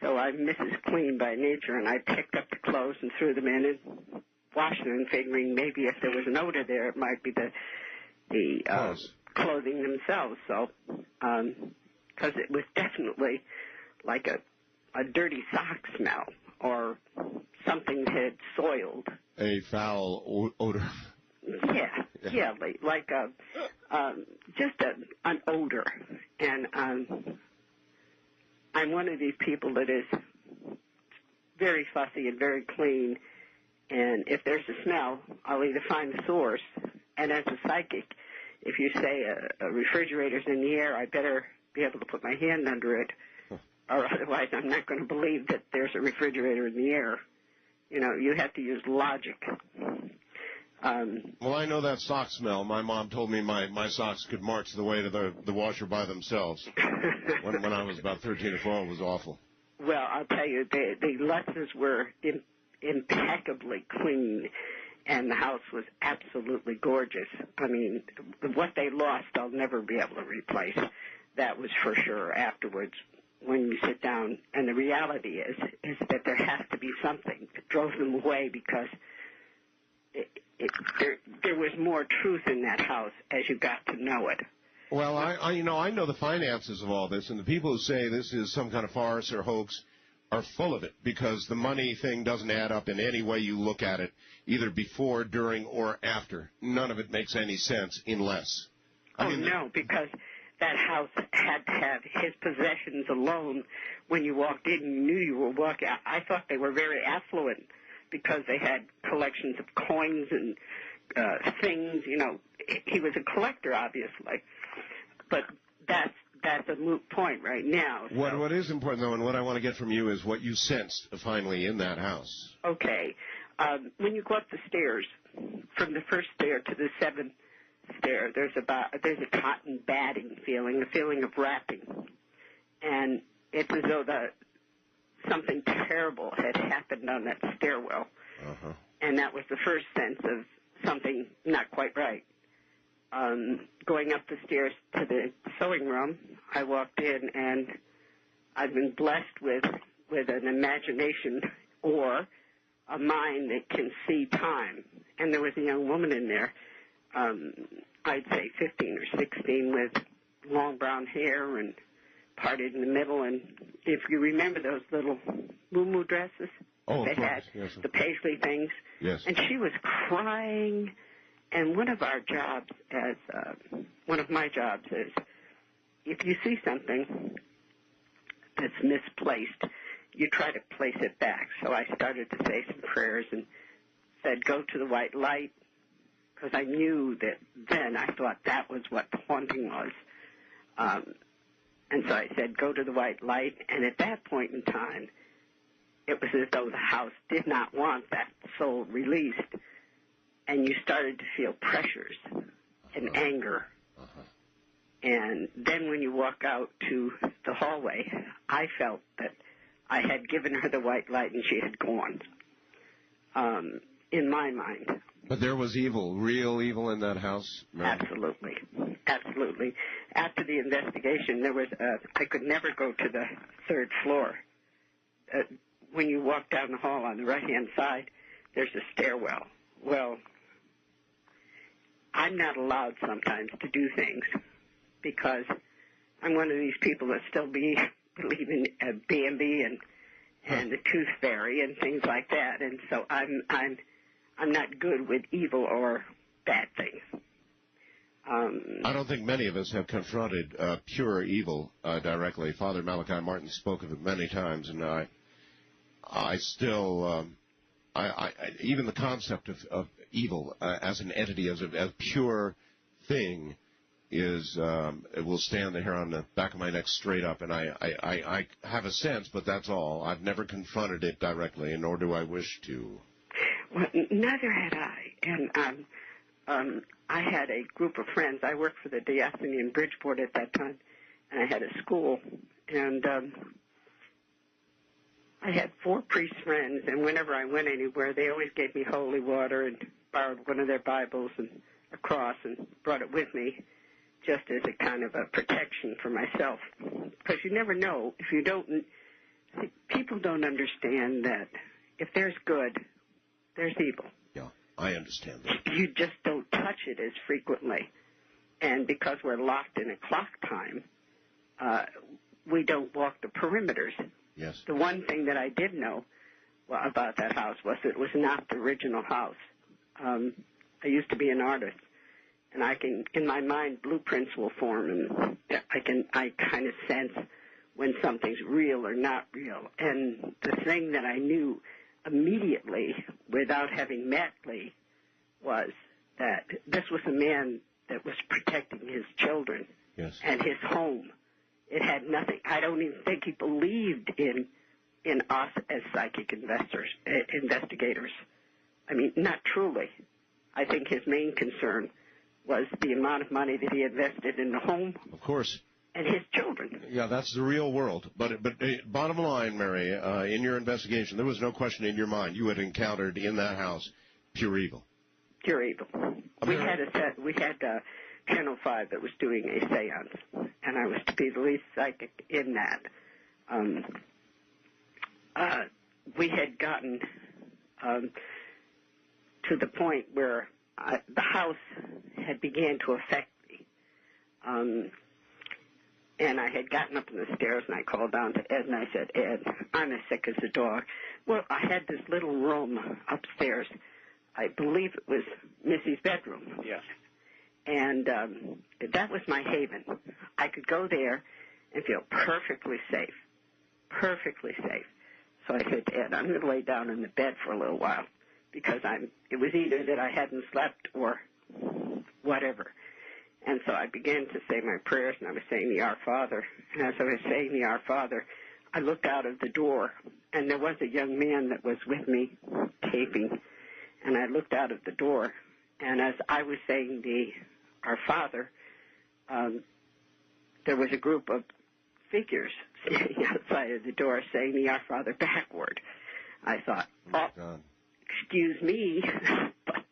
[SPEAKER 4] So I'm Mrs. Clean by nature, and I picked up the clothes and threw them in and washed them, figuring maybe if there was an odor there, it might be the clothing themselves. So, because it was definitely like a dirty sock smell or something had soiled. A
[SPEAKER 2] foul odor.
[SPEAKER 4] Yeah, like just an odor. And I'm one of these people that is very fussy and very clean, and if there's a smell, I'll either find the source, and as a psychic, if you say a refrigerator's in the air, I better be able to put my hand under it, or otherwise I'm not going to believe that there's a refrigerator in the air. You know, you have to use logic.
[SPEAKER 2] Well, I know that sock smell. My mom told me my socks could march the way to the washer by themselves. when I was about 13 or 12, it was awful.
[SPEAKER 4] Well, I'll tell you, the Lutzes were impeccably clean, and the house was absolutely gorgeous. I mean, what they lost, I'll never be able to replace. That was for sure afterwards when you sit down. And the reality is that there has to be something that drove them away, because there was more truth in that house as you got to know it.
[SPEAKER 2] Well, I know the finances of all this, and the people who say this is some kind of farce or hoax are full of it, because the money thing doesn't add up in any way you look at it, either before, during, or after. None of it makes any sense unless.
[SPEAKER 4] No, because that house had to have his possessions alone. When you walked in, you knew you were walking. I thought they were very affluent, because they had collections of coins and things. You know, he was a collector, obviously. But that's a moot point right now. So.
[SPEAKER 2] What is important, though, and what I want to get from you is what you sensed finally in that house.
[SPEAKER 4] Okay. When you go up the stairs, from the first stair to the seventh stair, there's a cotton batting feeling, a feeling of wrapping. And it's as though something terrible had happened on that stairwell.
[SPEAKER 2] Uh-huh.
[SPEAKER 4] And that was the first sense of something not quite right. Going up the stairs to the sewing room, I walked in, and I've been blessed with an imagination or a mind that can see time. And there was a young woman in there, I'd say 15 or 16, with long brown hair and parted in the middle. And if you remember those little moo-moo dresses, they had the paisley things.
[SPEAKER 2] Yes.
[SPEAKER 4] And she was crying. And one of my jobs is, if you see something that's misplaced, you try to place it back. So I started to say some prayers and said, go to the white light, because I knew that then I thought that was what the haunting was. And so I said, go to the white light. And at that point in time, it was as though the house did not want that soul released. And you started to feel pressures and anger. And then when you walk out to the hallway, I felt that I had given her the white light and she had gone, in my mind.
[SPEAKER 2] But there was evil, real evil in that house? Mary?
[SPEAKER 4] Absolutely. Absolutely. After the investigation, there was I could never go to the third floor. When you walk down the hall on the right-hand side, there's a stairwell. Well, I'm not allowed sometimes to do things because I'm one of these people that still believe in B&B and the Tooth Fairy and things like that, and so I'm not good with evil or bad things.
[SPEAKER 2] I don't think many of us have confronted pure evil directly. Father Malachi Martin spoke of it many times, and I still, even the concept of evil as an entity, as a pure thing, it will stand the hair on the back of my neck straight up, and I have a sense, but that's all. I've never confronted it directly, and nor do I wish to.
[SPEAKER 4] Well, neither had I, and I had a group of friends. I worked for the Diocese in Bridgeport at that time, and I had a school, and I had 4 priest friends, and whenever I went anywhere, they always gave me holy water and borrowed one of their Bibles and a cross and brought it with me just as a kind of a protection for myself. Because you never know. If you don't, people don't understand that if there's good, there's evil.
[SPEAKER 2] Yeah, I understand that.
[SPEAKER 4] You just don't touch it as frequently. And because we're locked in a clock time, we don't walk the perimeters.
[SPEAKER 2] Yes.
[SPEAKER 4] The one thing that I did know about that house was it was not the original house. I used to be an artist, and I can, in my mind, blueprints will form, and I kind of sense when something's real or not real. And the thing that I knew immediately, without having met Lee, was that this was a man that was protecting his children and his home. It had nothing. I don't even think he believed in us as psychic investigators. I mean, not truly. I think his main concern was the amount of money that he invested in the home.
[SPEAKER 2] Of course.
[SPEAKER 4] And his children.
[SPEAKER 2] Yeah, that's the real world. But bottom line, Mary, in your investigation, there was no question in your mind you had encountered in that house pure evil.
[SPEAKER 4] Pure evil. We had Channel 5 that was doing a seance, and I was to be the lead psychic in that. We had gotten to the point where the house had began to affect me. And I had gotten up on the stairs, and I called down to Ed, and I said, Ed, I'm as sick as a dog. Well, I had this little room upstairs. I believe it was Missy's bedroom.
[SPEAKER 3] Yes.
[SPEAKER 4] And that was my haven. I could go there and feel perfectly safe. Perfectly safe. So I said to Ed, I'm going to lay down in the bed for a little while because it was either that I hadn't slept or whatever. And so I began to say my prayers, and I was saying the Our Father. And as I was saying the Our Father, I looked out of the door, and there was a young man that was with me taping. And I looked out of the door, and as I was saying the Our Father, there was a group of figures standing outside of the door saying the Our Father backward. I thought, excuse me, but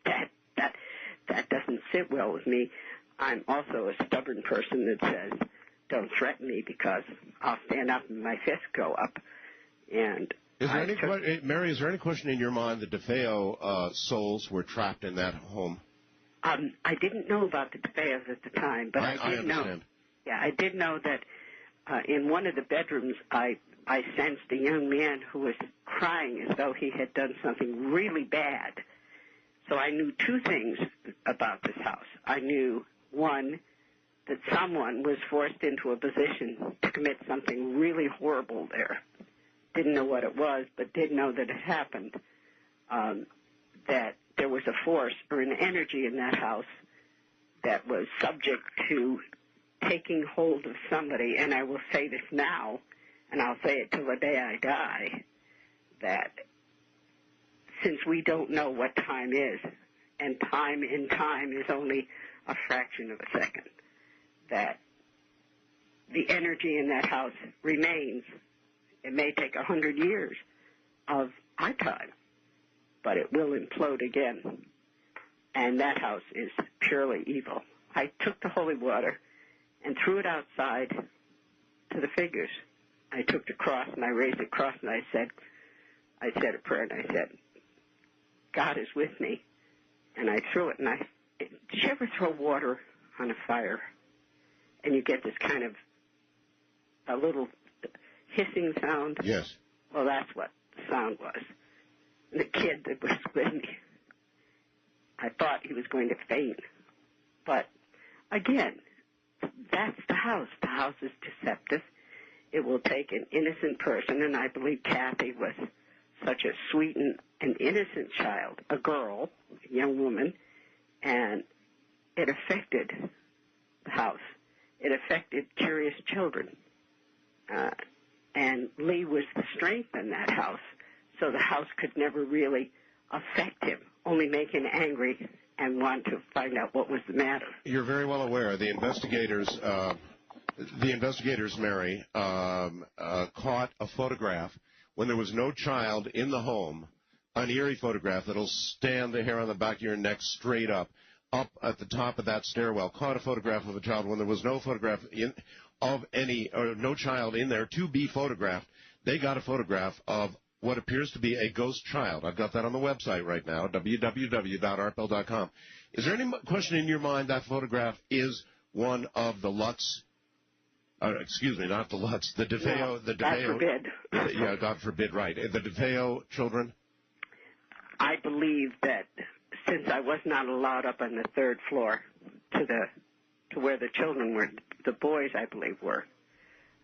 [SPEAKER 4] that doesn't sit well with me. I'm also a stubborn person that says, don't threaten me because I'll stand up and my fists go up. And
[SPEAKER 2] Mary, is there any question in your mind that DeFeo souls were trapped in that home?
[SPEAKER 4] I didn't know about the DeFeos at the time, but I did know. Yeah, I did know that in one of the bedrooms I sensed a young man who was crying as though he had done something really bad. So I knew 2 things about this house. I knew, one, that someone was forced into a position to commit something really horrible there. Didn't know what it was, but did know that it happened. That there was a force or an energy in that house that was subject to taking hold of somebody. And I will say this now, and I'll say it till the day I die, that since we don't know what time is, and time in time is only a fraction of a second, that the energy in that house remains. It may take 100 years of our time, but it will implode again. And that house is purely evil. I took the holy water and threw it outside to the figures. I took the cross and I raised the cross and I said a prayer and I said, God is with me. And I threw it, and did you ever throw water on a fire and you get this kind of a little hissing sound?
[SPEAKER 2] Yes.
[SPEAKER 4] Well, that's what the sound was. And the kid that was with me, I thought he was going to faint. But again, that's the house. The house is deceptive. It will take an innocent person, and I believe Kathy was such a sweet and innocent child, a girl, a young woman, and it affected the house. It affected curious children. And Lee was the strength in that house, so the house could never really affect him, only make him angry and want to find out what was the matter.
[SPEAKER 2] You're very well aware the investigators, Mary, caught a photograph when there was no child in the home, an eerie photograph that'll stand the hair on the back of your neck straight up at the top of that stairwell, caught a photograph of a child when there was no photograph no child in there to be photographed. They got a photograph of what appears to be a ghost child. I've got that on the website right now, www.artbell.com. Is there any question in your mind that photograph is one of the Lutz? Excuse me, not the Lutz, the DeFeo.
[SPEAKER 4] No, God forbid.
[SPEAKER 2] Yeah, God forbid, right. The DeFeo children?
[SPEAKER 4] I believe that since I was not allowed up on the third floor to where the children were, the boys, I believe, were,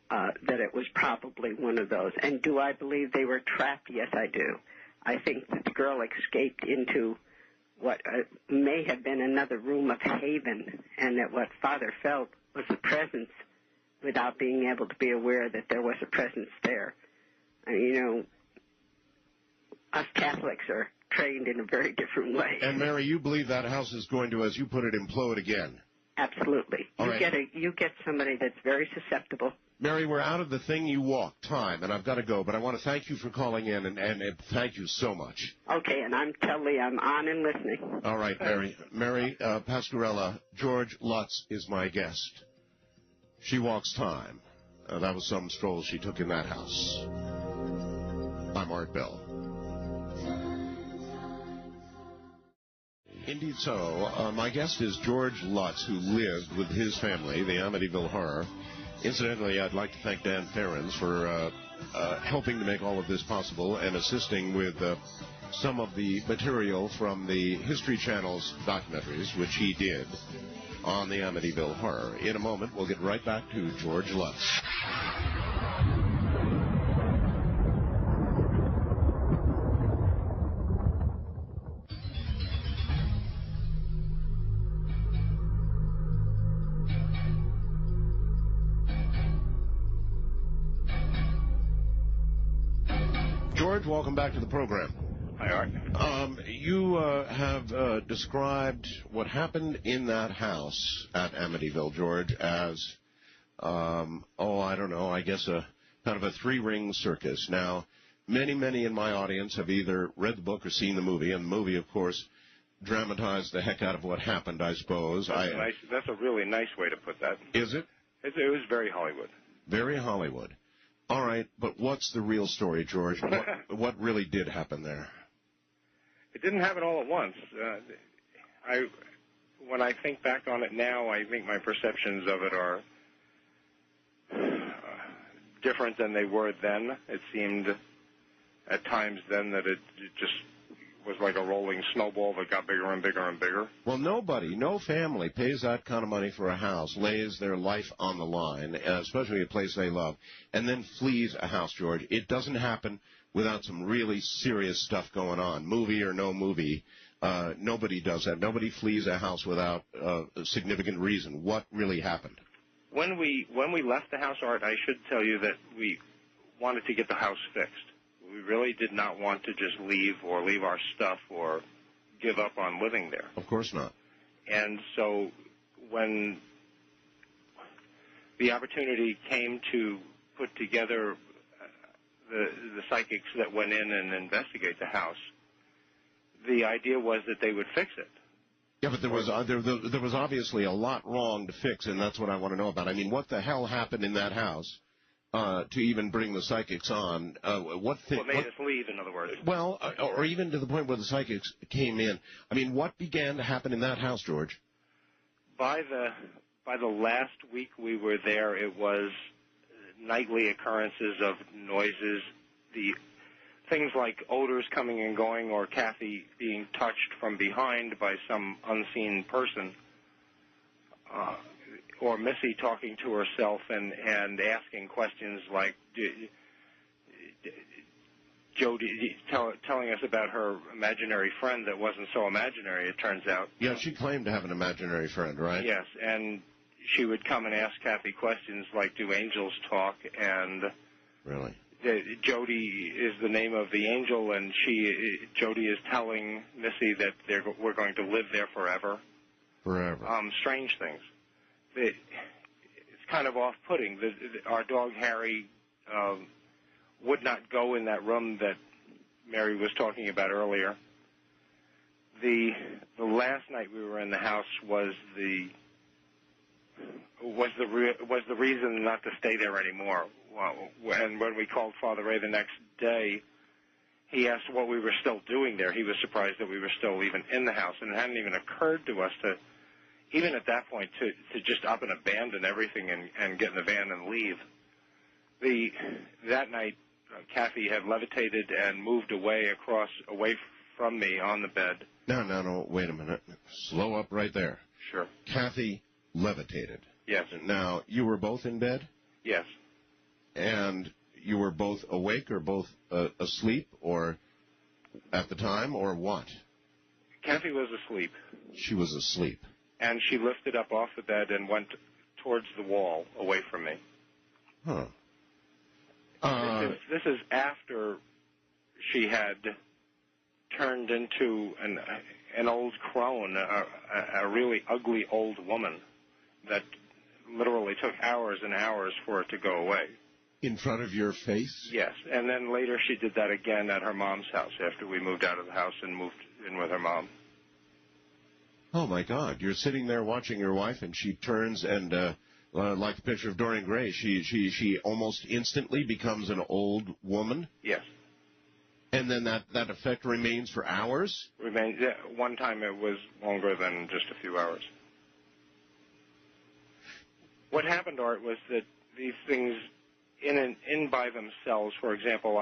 [SPEAKER 4] that it was probably one of those. And do I believe they were trapped? Yes, I do. I think that the girl escaped into what may have been another room of haven, and that what Father felt was a presence without being able to be aware that there was a presence there. I mean, us Catholics are trained in a very different way.
[SPEAKER 2] And, Mary, you believe that house is going to, as you put it, implode again?
[SPEAKER 4] Absolutely. You get somebody that's very susceptible.
[SPEAKER 2] Mary, we're out of the thing you walk, time, and I've got to go, but I want to thank you for calling in, and thank you so much.
[SPEAKER 4] Okay, and I'm on and listening.
[SPEAKER 2] All right, Mary. Mary Pasquarella, George Lutz is my guest. She walks time. That was some stroll she took in that house. I'm Art Bell. Indeed so. My guest is George Lutz, who lived with his family, the Amityville Horror. Incidentally, I'd like to thank Dan Ferens for helping to make all of this possible and assisting with some of the material from the History Channel's documentaries, which he did on the Amityville Horror. In a moment, we'll get right back to George Lutz. George, welcome back to the program.
[SPEAKER 3] Hi, Art.
[SPEAKER 2] You have described what happened in that house at Amityville, George, as, I don't know, I guess a kind of a three-ring circus. Now, many in my audience have either read the book or seen the movie, and the movie, of course, dramatized the heck out of what happened, I suppose.
[SPEAKER 3] That's a really nice way to put that.
[SPEAKER 2] Is it?
[SPEAKER 3] It was very Hollywood.
[SPEAKER 2] Very Hollywood. All right, but what's the real story, George? What really did happen there?
[SPEAKER 3] It didn't happen all at once. When I think back on it now, I think my perceptions of it are different than they were then. It seemed at times then that it just was like a rolling snowball that got bigger and bigger and bigger.
[SPEAKER 2] Well, no family pays that kind of money for a house, lays their life on the line, especially a place they love, and then flees a house, George. It doesn't happen without some really serious stuff going on, movie or no movie. Nobody does that. Nobody flees a house without a significant reason. What really happened?
[SPEAKER 3] When we left the house, Art, I should tell you that we wanted to get the house fixed. We really did not want to just leave our stuff or give up on living there.
[SPEAKER 2] Of course not.
[SPEAKER 3] And so when the opportunity came to put together the psychics that went in and investigate the house, the idea was that they would fix it.
[SPEAKER 2] Yeah, but there was obviously a lot wrong to fix, and that's what I want to know about. I mean, what the hell happened in that house to even bring the psychics on? What
[SPEAKER 3] made us leave, in other words?
[SPEAKER 2] Well, or even to the point where the psychics came in. I mean, what began to happen in that house, George?
[SPEAKER 3] By the last week we were there, it was nightly occurrences of noises, the things like odors coming and going, or Kathy being touched from behind by some unseen person, or Missy talking to herself and asking questions like Jody telling us about her imaginary friend that wasn't so imaginary, it turns out.
[SPEAKER 2] Yeah, she claimed to have an imaginary friend, right?
[SPEAKER 3] Yes, and she would come and ask Kathy questions like, do angels talk? And
[SPEAKER 2] really,
[SPEAKER 3] Jody is the name of the angel, and Jody is telling Missy that we're going to live there forever.
[SPEAKER 2] Forever.
[SPEAKER 3] Strange things. It's kind of off-putting. Our dog Harry would not go in that room that Mary was talking about earlier. The last night we were in the house was the reason not to stay there anymore. And when we called Father Ray the next day, he asked what we were still doing there. He was surprised that we were still even in the house, and it hadn't even occurred to us to, even at that point, to just up and abandon everything and get in the van and leave. That night, Kathy had levitated and moved away from me on the bed.
[SPEAKER 2] No, wait a minute. Slow up right there.
[SPEAKER 3] Sure.
[SPEAKER 2] Kathy levitated.
[SPEAKER 3] Yes.
[SPEAKER 2] Now, you were both in bed?
[SPEAKER 3] Yes.
[SPEAKER 2] And you were both awake or both asleep or at the time, or what?
[SPEAKER 3] Kathy was asleep.
[SPEAKER 2] She was asleep.
[SPEAKER 3] And she lifted up off the bed and went towards the wall away from me.
[SPEAKER 2] Huh.
[SPEAKER 3] This is after she had turned into an old crone, a really ugly old woman that literally took hours and hours for it to go away.
[SPEAKER 2] In front of your face?
[SPEAKER 3] Yes, and then later she did that again at her mom's house after we moved out of the house and moved in with her mom.
[SPEAKER 2] Oh, my God. You're sitting there watching your wife, and she turns and, like the picture of Dorian Gray, she almost instantly becomes an old woman?
[SPEAKER 3] Yes.
[SPEAKER 2] And then that effect remains for hours?
[SPEAKER 3] Yeah, one time it was longer than just a few hours. What happened, Art, was that these things, in by themselves, for example,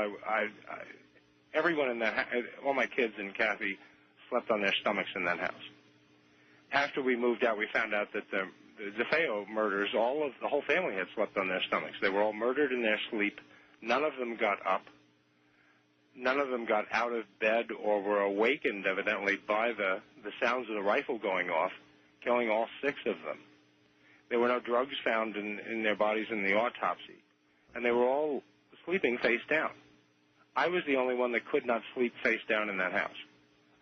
[SPEAKER 3] everyone in that all my kids and Kathy slept on their stomachs in that house. After we moved out, we found out that the DeFeo murders, the whole family had slept on their stomachs. They were all murdered in their sleep. None of them got up. None of them got out of bed or were awakened, evidently, by the sounds of the rifle going off, killing all 6 of them. There were no drugs found in their bodies in the autopsy, and they were all sleeping face down. I was the only one that could not sleep face down in that house.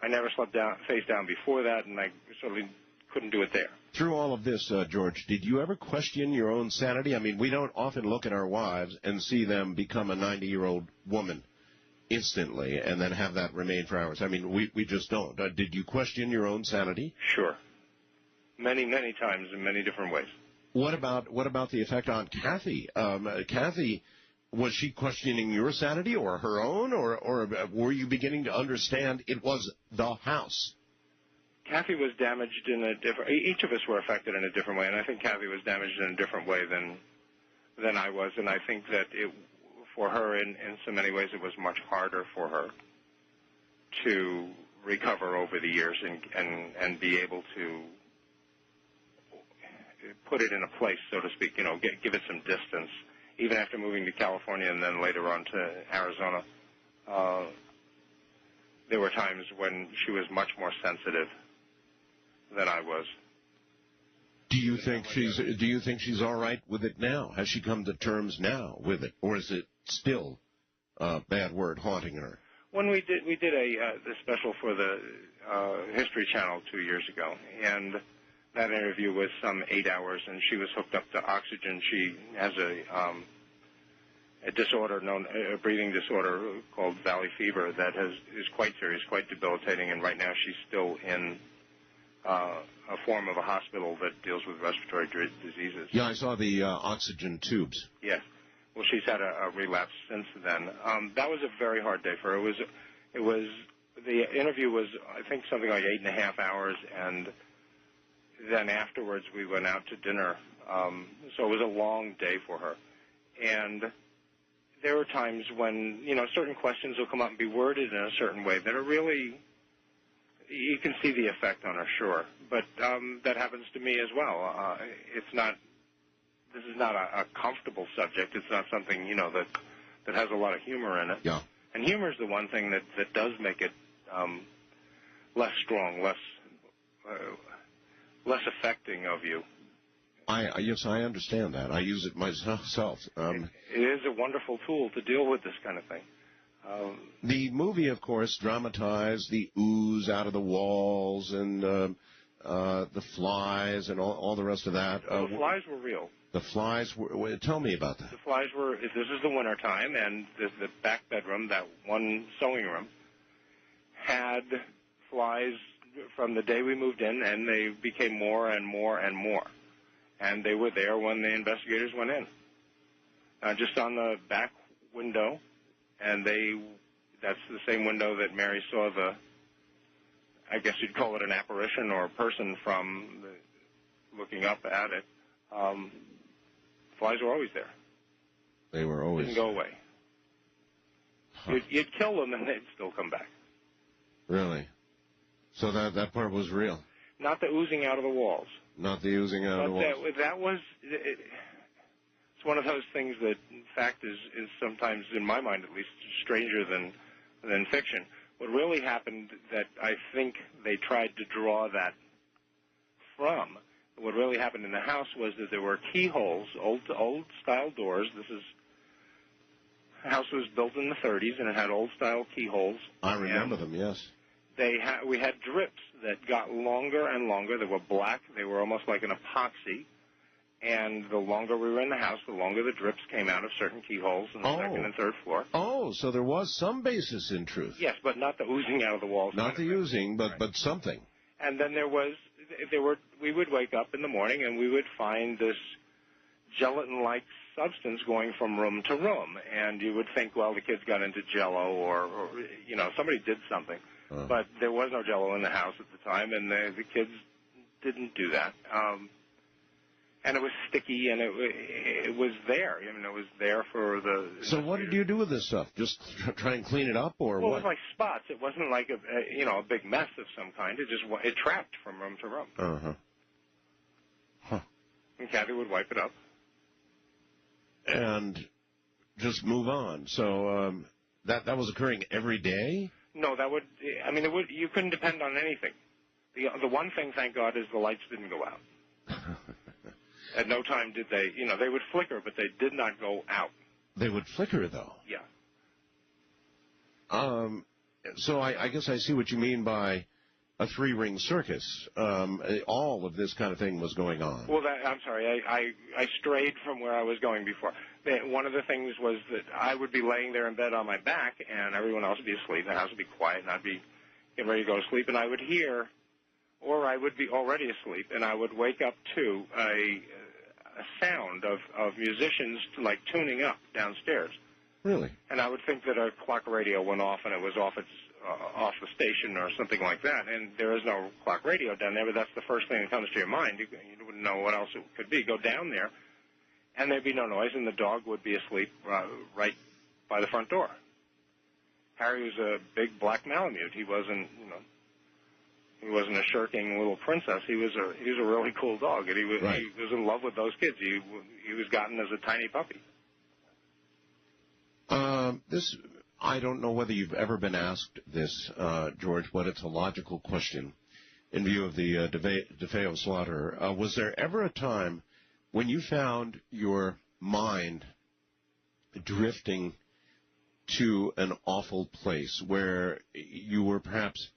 [SPEAKER 3] I never slept face down before that, and I certainly couldn't do it there.
[SPEAKER 2] Through all of this, George, did you ever question your own sanity? I mean, we don't often look at our wives and see them become a 90-year-old woman instantly and then have that remain for hours. I mean, we just don't. Did you question your own sanity?
[SPEAKER 3] Sure. Many, many times in many different ways.
[SPEAKER 2] What about the effect on Kathy? Kathy, was she questioning your sanity or her own, or were you beginning to understand it was the house?
[SPEAKER 3] Kathy was damaged in a different. Each of us were affected in a different way, and I think Kathy was damaged in a different way than I was, and I think that for her, in so many ways, it was much harder for her to recover over the years and be able to put it in a place, so to speak, give it some distance, even after moving to California and then later on to Arizona. there were times when she was much more sensitive than I was.
[SPEAKER 2] Do you think she's all right with it now? Has she come to terms now with it, or is it still bad word haunting her?
[SPEAKER 3] When we did the special for the History Channel 2 years ago, and that interview was some 8 hours, and she was hooked up to oxygen. She has a disorder a breathing disorder called valley fever that is quite serious, quite debilitating, and right now she's still in a form of a hospital that deals with respiratory diseases.
[SPEAKER 2] Yeah, I saw the oxygen tubes.
[SPEAKER 3] Yes. Well, she's had a relapse since then. That was a very hard day for her. The interview was, I think, something like 8.5 hours, and then afterwards we went out to dinner. So it was a long day for her. And there were times when, certain questions will come up and be worded in a certain way that are really, you can see the effect on her, sure. But that happens to me as well. This is not a comfortable subject. It's not something, that has a lot of humor in it.
[SPEAKER 2] Yeah.
[SPEAKER 3] And humor is the one thing that does make it less strong, less affecting of you.
[SPEAKER 2] Yes, I understand that. I use it myself.
[SPEAKER 3] It is a wonderful tool to deal with this kind of thing.
[SPEAKER 2] The movie, of course, dramatized the ooze out of the walls and the flies and all the rest of that.
[SPEAKER 3] The flies were real.
[SPEAKER 2] The flies were. Tell me about that.
[SPEAKER 3] The flies were. This is the winter time, and the back bedroom, that one sewing room, had flies from the day we moved in, and they became more and more and more. And they were there when the investigators went in. Just on the back window, and that's the same window that Mary saw I guess you'd call it an apparition or a person from looking up at it. Flies were always there.
[SPEAKER 2] They were always
[SPEAKER 3] Didn't go away. Huh. You'd kill them and they'd still come back.
[SPEAKER 2] Really? So that part was real?
[SPEAKER 3] Not the oozing out of the walls.
[SPEAKER 2] Not the oozing out of the walls.
[SPEAKER 3] That was... It's one of those things that, in fact, is sometimes, in my mind at least, stranger than fiction. What really happened that I think they tried to draw that from, what really happened in the house was that there were keyholes, old-style doors. The house was built in the 30s, and it had old-style keyholes.
[SPEAKER 2] I remember them, yes.
[SPEAKER 3] We had drips that got longer and longer. They were black. They were almost like an epoxy. And the longer we were in the house, the longer the drips came out of certain keyholes in the second and third floor.
[SPEAKER 2] Oh, so there was some basis in truth.
[SPEAKER 3] Yes, but not the oozing out of the walls.
[SPEAKER 2] Not the oozing, but something.
[SPEAKER 3] And then we would wake up in the morning and we would find this gelatin-like substance going from room to room. And you would think, well, the kids got into Jell-O or somebody did something. But there was no Jell-O in the house at the time, and the kids didn't do that. And it was sticky, and it was there. I mean, it was there for the...
[SPEAKER 2] So what did you do with this stuff? Just try and clean it up, or what?
[SPEAKER 3] Well, it was like spots. It wasn't like a big mess of some kind. It trapped from room to room.
[SPEAKER 2] Uh-huh. Huh.
[SPEAKER 3] And Kathy would wipe it up.
[SPEAKER 2] And just move on. So that was occurring every day?
[SPEAKER 3] No, you couldn't depend on anything. The one thing, thank God, is the lights didn't go out. At no time did they, they would flicker, but they did not go out.
[SPEAKER 2] They would flicker, though?
[SPEAKER 3] Yeah.
[SPEAKER 2] So I guess I see what you mean by a three-ring circus. All of this kind of thing was going on.
[SPEAKER 3] Well, I'm sorry, I strayed from where I was going before. One of the things was that I would be laying there in bed on my back, and everyone else would be asleep. The house would be quiet, and I'd be getting ready to go to sleep, and I would hear... or I would be already asleep, and I would wake up to a sound of musicians, like, tuning up downstairs.
[SPEAKER 2] Really?
[SPEAKER 3] And I would think that a clock radio went off, and it was off the station or something like that. And there is no clock radio down there, but that's the first thing that comes to your mind. You wouldn't know what else it could be. Go down there, and there'd be no noise, and the dog would be asleep right by the front door. Harry was a big black Malamute. He wasn't, he wasn't a shirking little princess. He was a really cool dog, and he was in love with those kids. He was gotten as a tiny puppy.
[SPEAKER 2] I don't know whether you've ever been asked this, George, but it's a logical question in view of the DeFeo slaughter. Was there ever a time when you found your mind drifting to an awful place where you were perhaps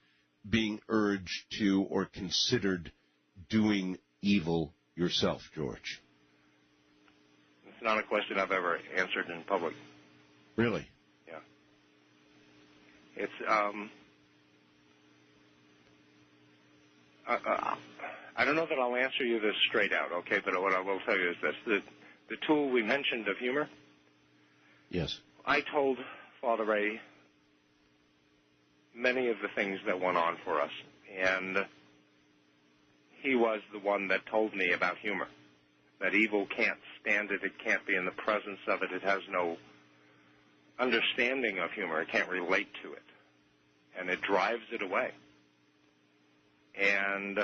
[SPEAKER 2] being urged to or considered doing evil yourself, George?
[SPEAKER 3] It's not a question I've ever answered in public.
[SPEAKER 2] Really?
[SPEAKER 3] Yeah. It's, I don't know that I'll answer you this straight out, okay, but what I will tell you is this. The tool we mentioned of humor.
[SPEAKER 2] Yes.
[SPEAKER 3] I told Father Ray many of the things that went on for us, and he was the one that told me about humor, that evil can't stand it, it can't be in the presence of it, it has no understanding of humor, it can't relate to it, and it drives it away. And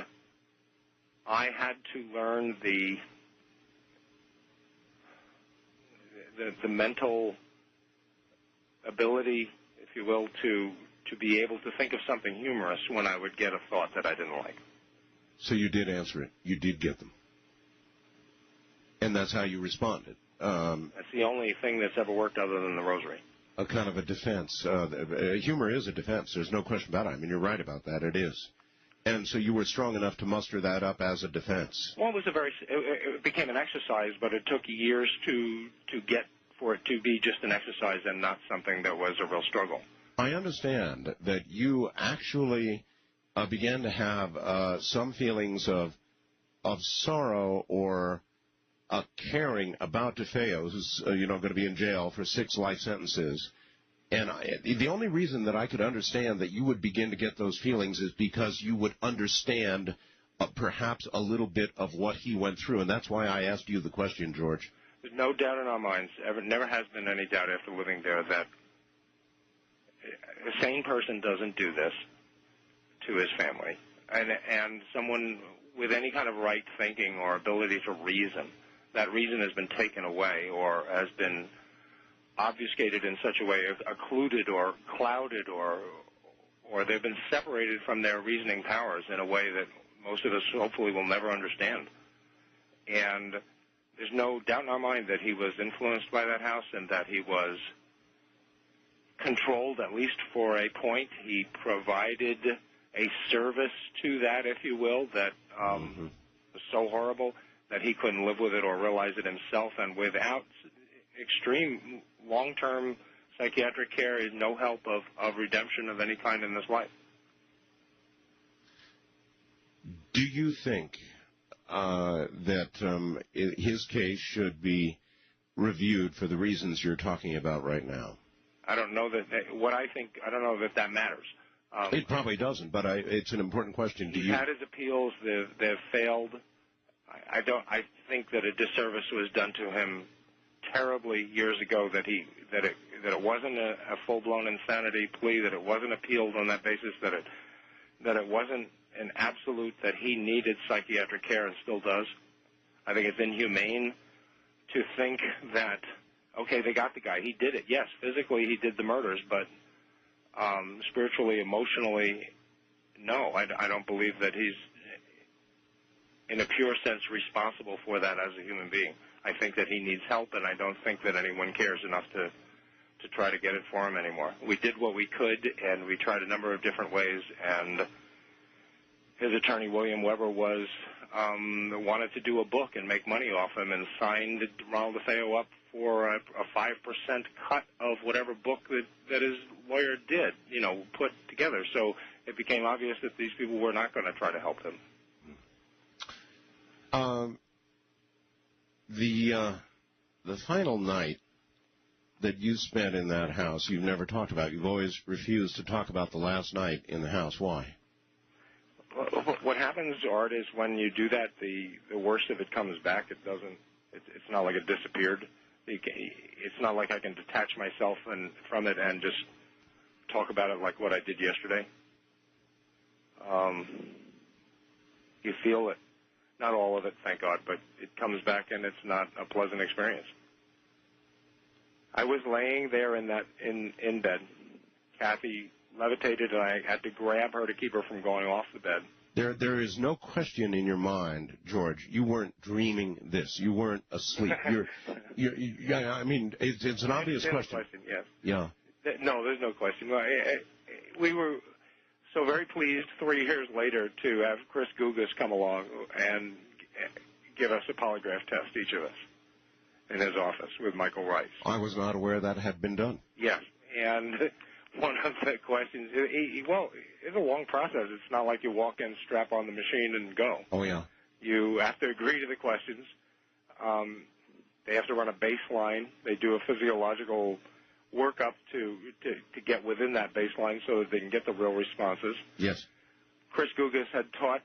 [SPEAKER 3] I had to learn the mental ability, if you will, to be able to think of something humorous when I would get a thought that I didn't like.
[SPEAKER 2] So you did answer it. You did get them. And that's how you responded.
[SPEAKER 3] That's the only thing that's ever worked other than the rosary.
[SPEAKER 2] A kind of a defense. Humor is a defense. There's no question about it. I mean, you're right about that. It is. And so you were strong enough to muster that up as a defense.
[SPEAKER 3] Well, it became an exercise, but it took years to get for it to be just an exercise and not something that was a real struggle.
[SPEAKER 2] I understand that you actually began to have some feelings of sorrow or caring about DeFeo, who's going to be in jail for 6 life sentences. And the only reason that I could understand that you would begin to get those feelings is because you would understand perhaps a little bit of what he went through. And that's why I asked you the question, George.
[SPEAKER 3] There's no doubt in our minds, never has been any doubt after living there, that a sane person doesn't do this to his family. And someone with any kind of right thinking or ability to reason, that reason has been taken away or has been obfuscated in such a way, occluded or clouded, or they've been separated from their reasoning powers in a way that most of us hopefully will never understand. And there's no doubt in our mind that he was influenced by that house and that he was controlled, at least for a point. He provided a service to that, if you will, that was so horrible that he couldn't live with it or realize it himself, and without extreme long-term psychiatric care is no help of redemption of any kind in this life.
[SPEAKER 2] Do you think that his case should be reviewed for the reasons you're talking about right now?
[SPEAKER 3] I don't know I don't know that matters.
[SPEAKER 2] It probably doesn't, but it's an important question.
[SPEAKER 3] He's had his appeals. They've failed. I think that a disservice was done to him terribly years ago, that it wasn't a full-blown insanity plea, that it wasn't appealed on that basis, that it wasn't an absolute that he needed psychiatric care and still does. I think it's inhumane to think that, okay, they got the guy. He did it. Yes, physically he did the murders, but spiritually, emotionally, no. I don't believe that he's, in a pure sense, responsible for that as a human being. I think that he needs help, and I don't think that anyone cares enough to try to get it for him anymore. We did what we could, and we tried a number of different ways, and his attorney, William Weber, wanted to do a book and make money off him and signed Ronald DeFeo up for a 5% cut of whatever book that his lawyer did, put together. So it became obvious that these people were not going to try to help him.
[SPEAKER 2] The final night that you spent in that house, you've never talked about. You've always refused to talk about the last night in the house. Why?
[SPEAKER 3] What happens, Art, is when you do that, the worst of it comes back. It doesn't. It's not like it disappeared. It's not like I can detach myself from it and just talk about it like what I did yesterday. You feel it. Not all of it, thank God, but it comes back and it's not a pleasant experience. I was laying there in bed. Kathy levitated, and I had to grab her to keep her from going off the bed.
[SPEAKER 2] There is no question in your mind, George. You weren't dreaming this. You weren't asleep. Yeah. I mean, it's an obvious question.
[SPEAKER 3] Yes.
[SPEAKER 2] Yeah.
[SPEAKER 3] No, there's no question. We were so very pleased 3 years later to have Chris Gugas come along and give us a polygraph test, each of us, in his office with Michael Rice.
[SPEAKER 2] I was not aware that had been done.
[SPEAKER 3] Yes, and one of the questions, it's a long process. It's not like you walk in, strap on the machine, and go.
[SPEAKER 2] Oh, yeah.
[SPEAKER 3] You have to agree to the questions. They have to run a baseline. They do a physiological workup to get within that baseline so that they can get the real responses.
[SPEAKER 2] Yes.
[SPEAKER 3] Chris Gugas had taught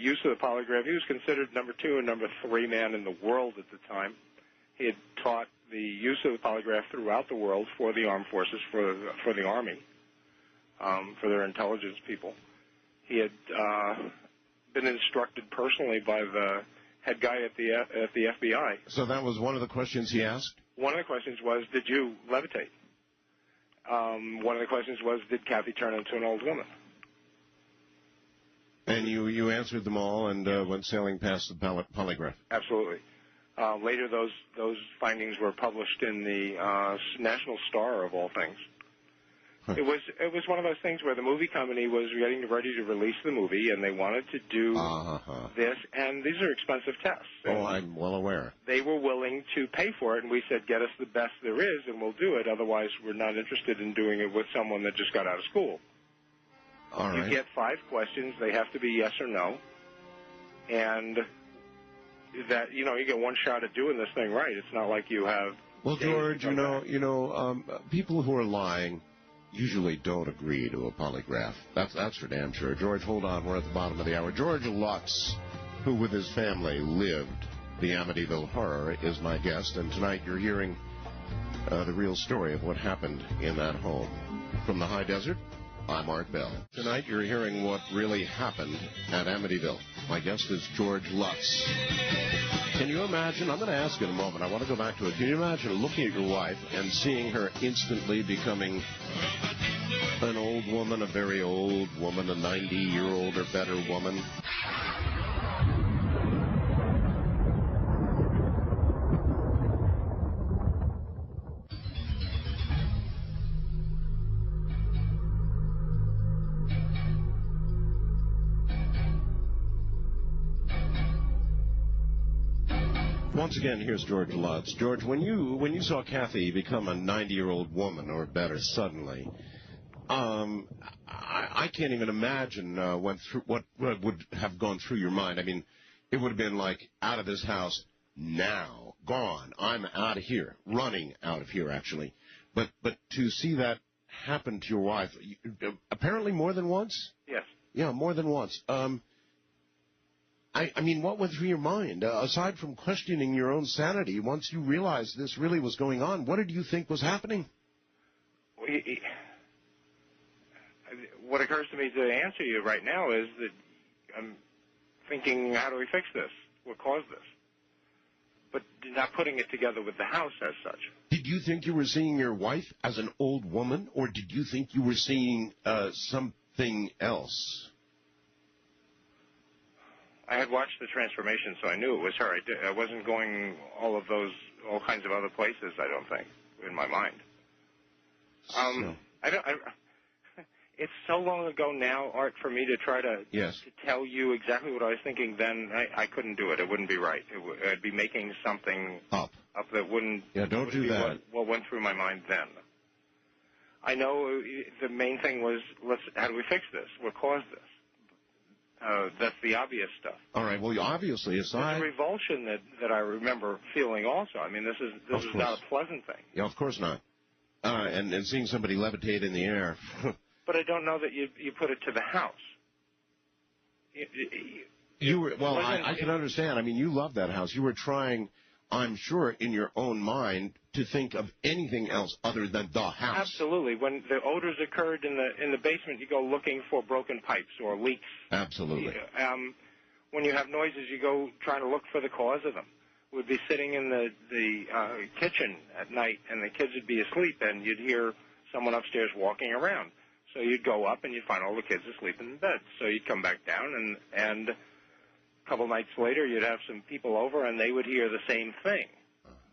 [SPEAKER 3] use of the polygraph. He was considered number 2 and number 3 man in the world at the time. He had taught the use of the polygraph throughout the world for the armed forces, for the Army, for their intelligence people. He had been instructed personally by the head guy at the FBI.
[SPEAKER 2] So that was one of the questions he asked?
[SPEAKER 3] One of the questions was, did you levitate? One of the questions was, did Kathy turn into an old woman?
[SPEAKER 2] And you answered them all and went sailing past the polygraph.
[SPEAKER 3] Absolutely. Later, those findings were published in the National Star, of all things. Huh. It was one of those things where the movie company was getting ready to release the movie, and they wanted to do this, and these are expensive tests.
[SPEAKER 2] Oh, I'm well aware.
[SPEAKER 3] They were willing to pay for it, and we said, get us the best there is, and we'll do it. Otherwise, we're not interested in doing it with someone that just got out of school.
[SPEAKER 2] All right.
[SPEAKER 3] You get 5 questions. They have to be yes or no. And that, you get one shot at doing this thing right. It's not like you have...
[SPEAKER 2] Well, George, people who are lying usually don't agree to a polygraph. That's for damn sure. George, hold on. We're at the bottom of the hour. George Lutz, who with his family lived the Amityville horror, is my guest. And tonight you're hearing the real story of what happened in that home. From the high desert, I'm Art Bell. Tonight you're hearing what really happened at Amityville. My guest is George Lutz. Can you imagine? I'm going to ask in a moment. I want to go back to it. Can you imagine looking at your wife and seeing her instantly becoming an old woman, a very old woman, a 90-year-old or better woman? Once again, here's George Lutz. George, when you saw Kathy become a 90-year-old woman or better suddenly, I can't even imagine what would have gone through your mind. I mean, it would have been like, out of this house now, gone. I'm out of here, running out of here, actually. But to see that happen to your wife, apparently more than once?
[SPEAKER 3] Yes.
[SPEAKER 2] Yeah, more than once. I mean, what went through your mind? Aside from questioning your own sanity, once you realized this really was going on, what did you think was happening?
[SPEAKER 3] What occurs to me to answer you right now is that I'm thinking, how do we fix this? What caused this? But not putting it together with the house as such.
[SPEAKER 2] Did you think you were seeing your wife as an old woman, or did you think you were seeing something else?
[SPEAKER 3] I had watched the transformation, so I knew it was her. I wasn't going all kinds of other places, I don't think, in my mind. It's so long ago now, Art, for me to try to tell you exactly what I was thinking then. I couldn't do it. It wouldn't be right. I'd be making something up that wouldn't.
[SPEAKER 2] Yeah, don't do that.
[SPEAKER 3] What went through my mind then? I know the main thing was, how do we fix this? What caused this? That's the obvious stuff.
[SPEAKER 2] All right. Well, obviously, aside...
[SPEAKER 3] There's a revulsion that I remember feeling also. I mean, this is not a pleasant thing.
[SPEAKER 2] Yeah, of course not. And seeing somebody levitate in the air.
[SPEAKER 3] But I don't know that you put it to the house.
[SPEAKER 2] I can understand. I mean, you love that house. You were trying, I'm sure, in your own mind, to think of anything else other than the house.
[SPEAKER 3] Absolutely. When the odors occurred in the basement, you go looking for broken pipes or leaks.
[SPEAKER 2] Absolutely.
[SPEAKER 3] When you have noises, you go trying to look for the cause of them. would be sitting in the kitchen at night, and the kids would be asleep, and you'd hear someone upstairs walking around. So you'd go up, and you'd find all the kids asleep in bed. So you'd come back down, and a couple nights later, you'd have some people over, and they would hear the same thing.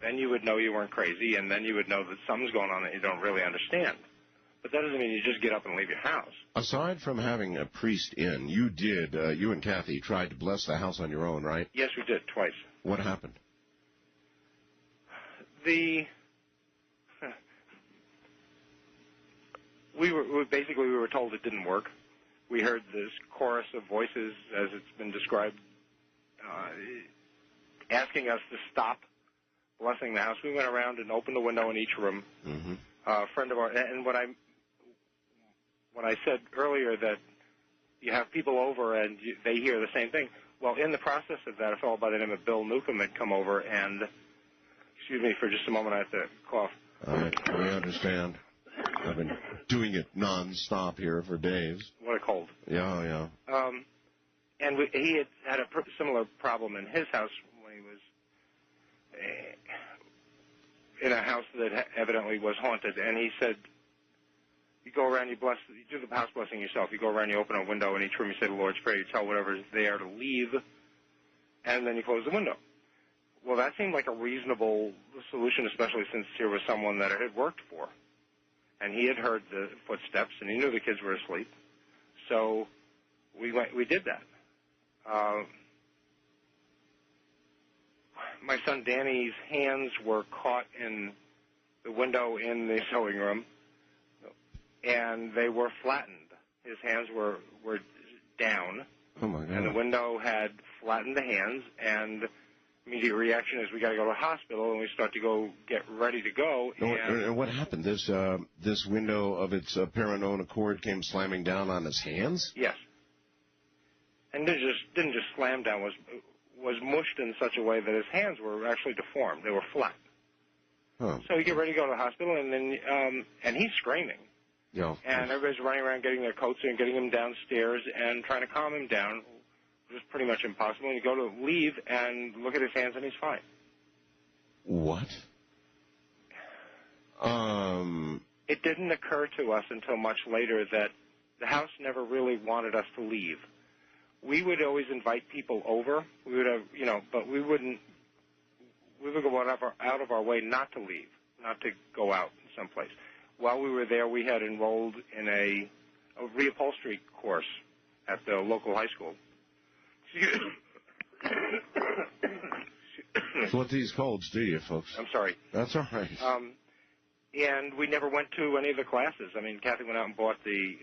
[SPEAKER 3] Then you would know you weren't crazy, and then you would know that something's going on that you don't really understand. But that doesn't mean you just get up and leave your house.
[SPEAKER 2] Aside from having a priest in, you and Kathy tried to bless the house on your own, right?
[SPEAKER 3] Yes, we did, twice.
[SPEAKER 2] What happened?
[SPEAKER 3] We were told it didn't work. We heard this chorus of voices, as it's been described, asking us to stop blessing the house. We went around and opened a window in each room.
[SPEAKER 2] Mm-hmm.
[SPEAKER 3] A friend of ours, and when I said earlier that you have people over and they hear the same thing, well, in the process of that, a fellow by the name of Bill Newcomb had come over and, excuse me for just a moment, I have to cough.
[SPEAKER 2] I understand. I've been doing it nonstop here for days.
[SPEAKER 3] What a cold.
[SPEAKER 2] Yeah.
[SPEAKER 3] And he had a similar problem in his house when he was in a house that evidently was haunted. And he said, you go around, you do the house blessing yourself. You go around, you open a window in each room, you say the Lord's Prayer, you tell whatever's there to leave, and then you close the window. Well, that seemed like a reasonable solution, especially since here was someone that it had worked for. And he had heard the footsteps, and he knew the kids were asleep. So we did that. My son Danny's hands were caught in the window in the sewing room, and they were flattened. His hands were down.
[SPEAKER 2] Oh, my God.
[SPEAKER 3] And the window had flattened the hands, and immediate reaction is we got to go to the hospital, and we start to get ready to go.
[SPEAKER 2] And what happened? This window of its apparent own accord came slamming down on his hands?
[SPEAKER 3] Yes. And didn't just slam down, was mushed in such a way that his hands were actually deformed. They were flat.
[SPEAKER 2] Huh.
[SPEAKER 3] So we get ready to go to the hospital, and then and he's screaming.
[SPEAKER 2] Yeah.
[SPEAKER 3] And everybody's running around getting their coats and getting him downstairs and trying to calm him down. It was pretty much impossible. And you go to leave and look at his hands, and he's fine.
[SPEAKER 2] What?
[SPEAKER 3] It didn't occur to us until much later that the house never really wanted us to leave. We would always invite people over. We would have, but we would go out of our way not to leave, not to go out someplace. While we were there, we had enrolled in a reupholstery course at the local high school.
[SPEAKER 2] That's what these colds do you, folks.
[SPEAKER 3] I'm sorry.
[SPEAKER 2] That's all right.
[SPEAKER 3] And we never went to any of the classes. I mean, Kathy went out and bought the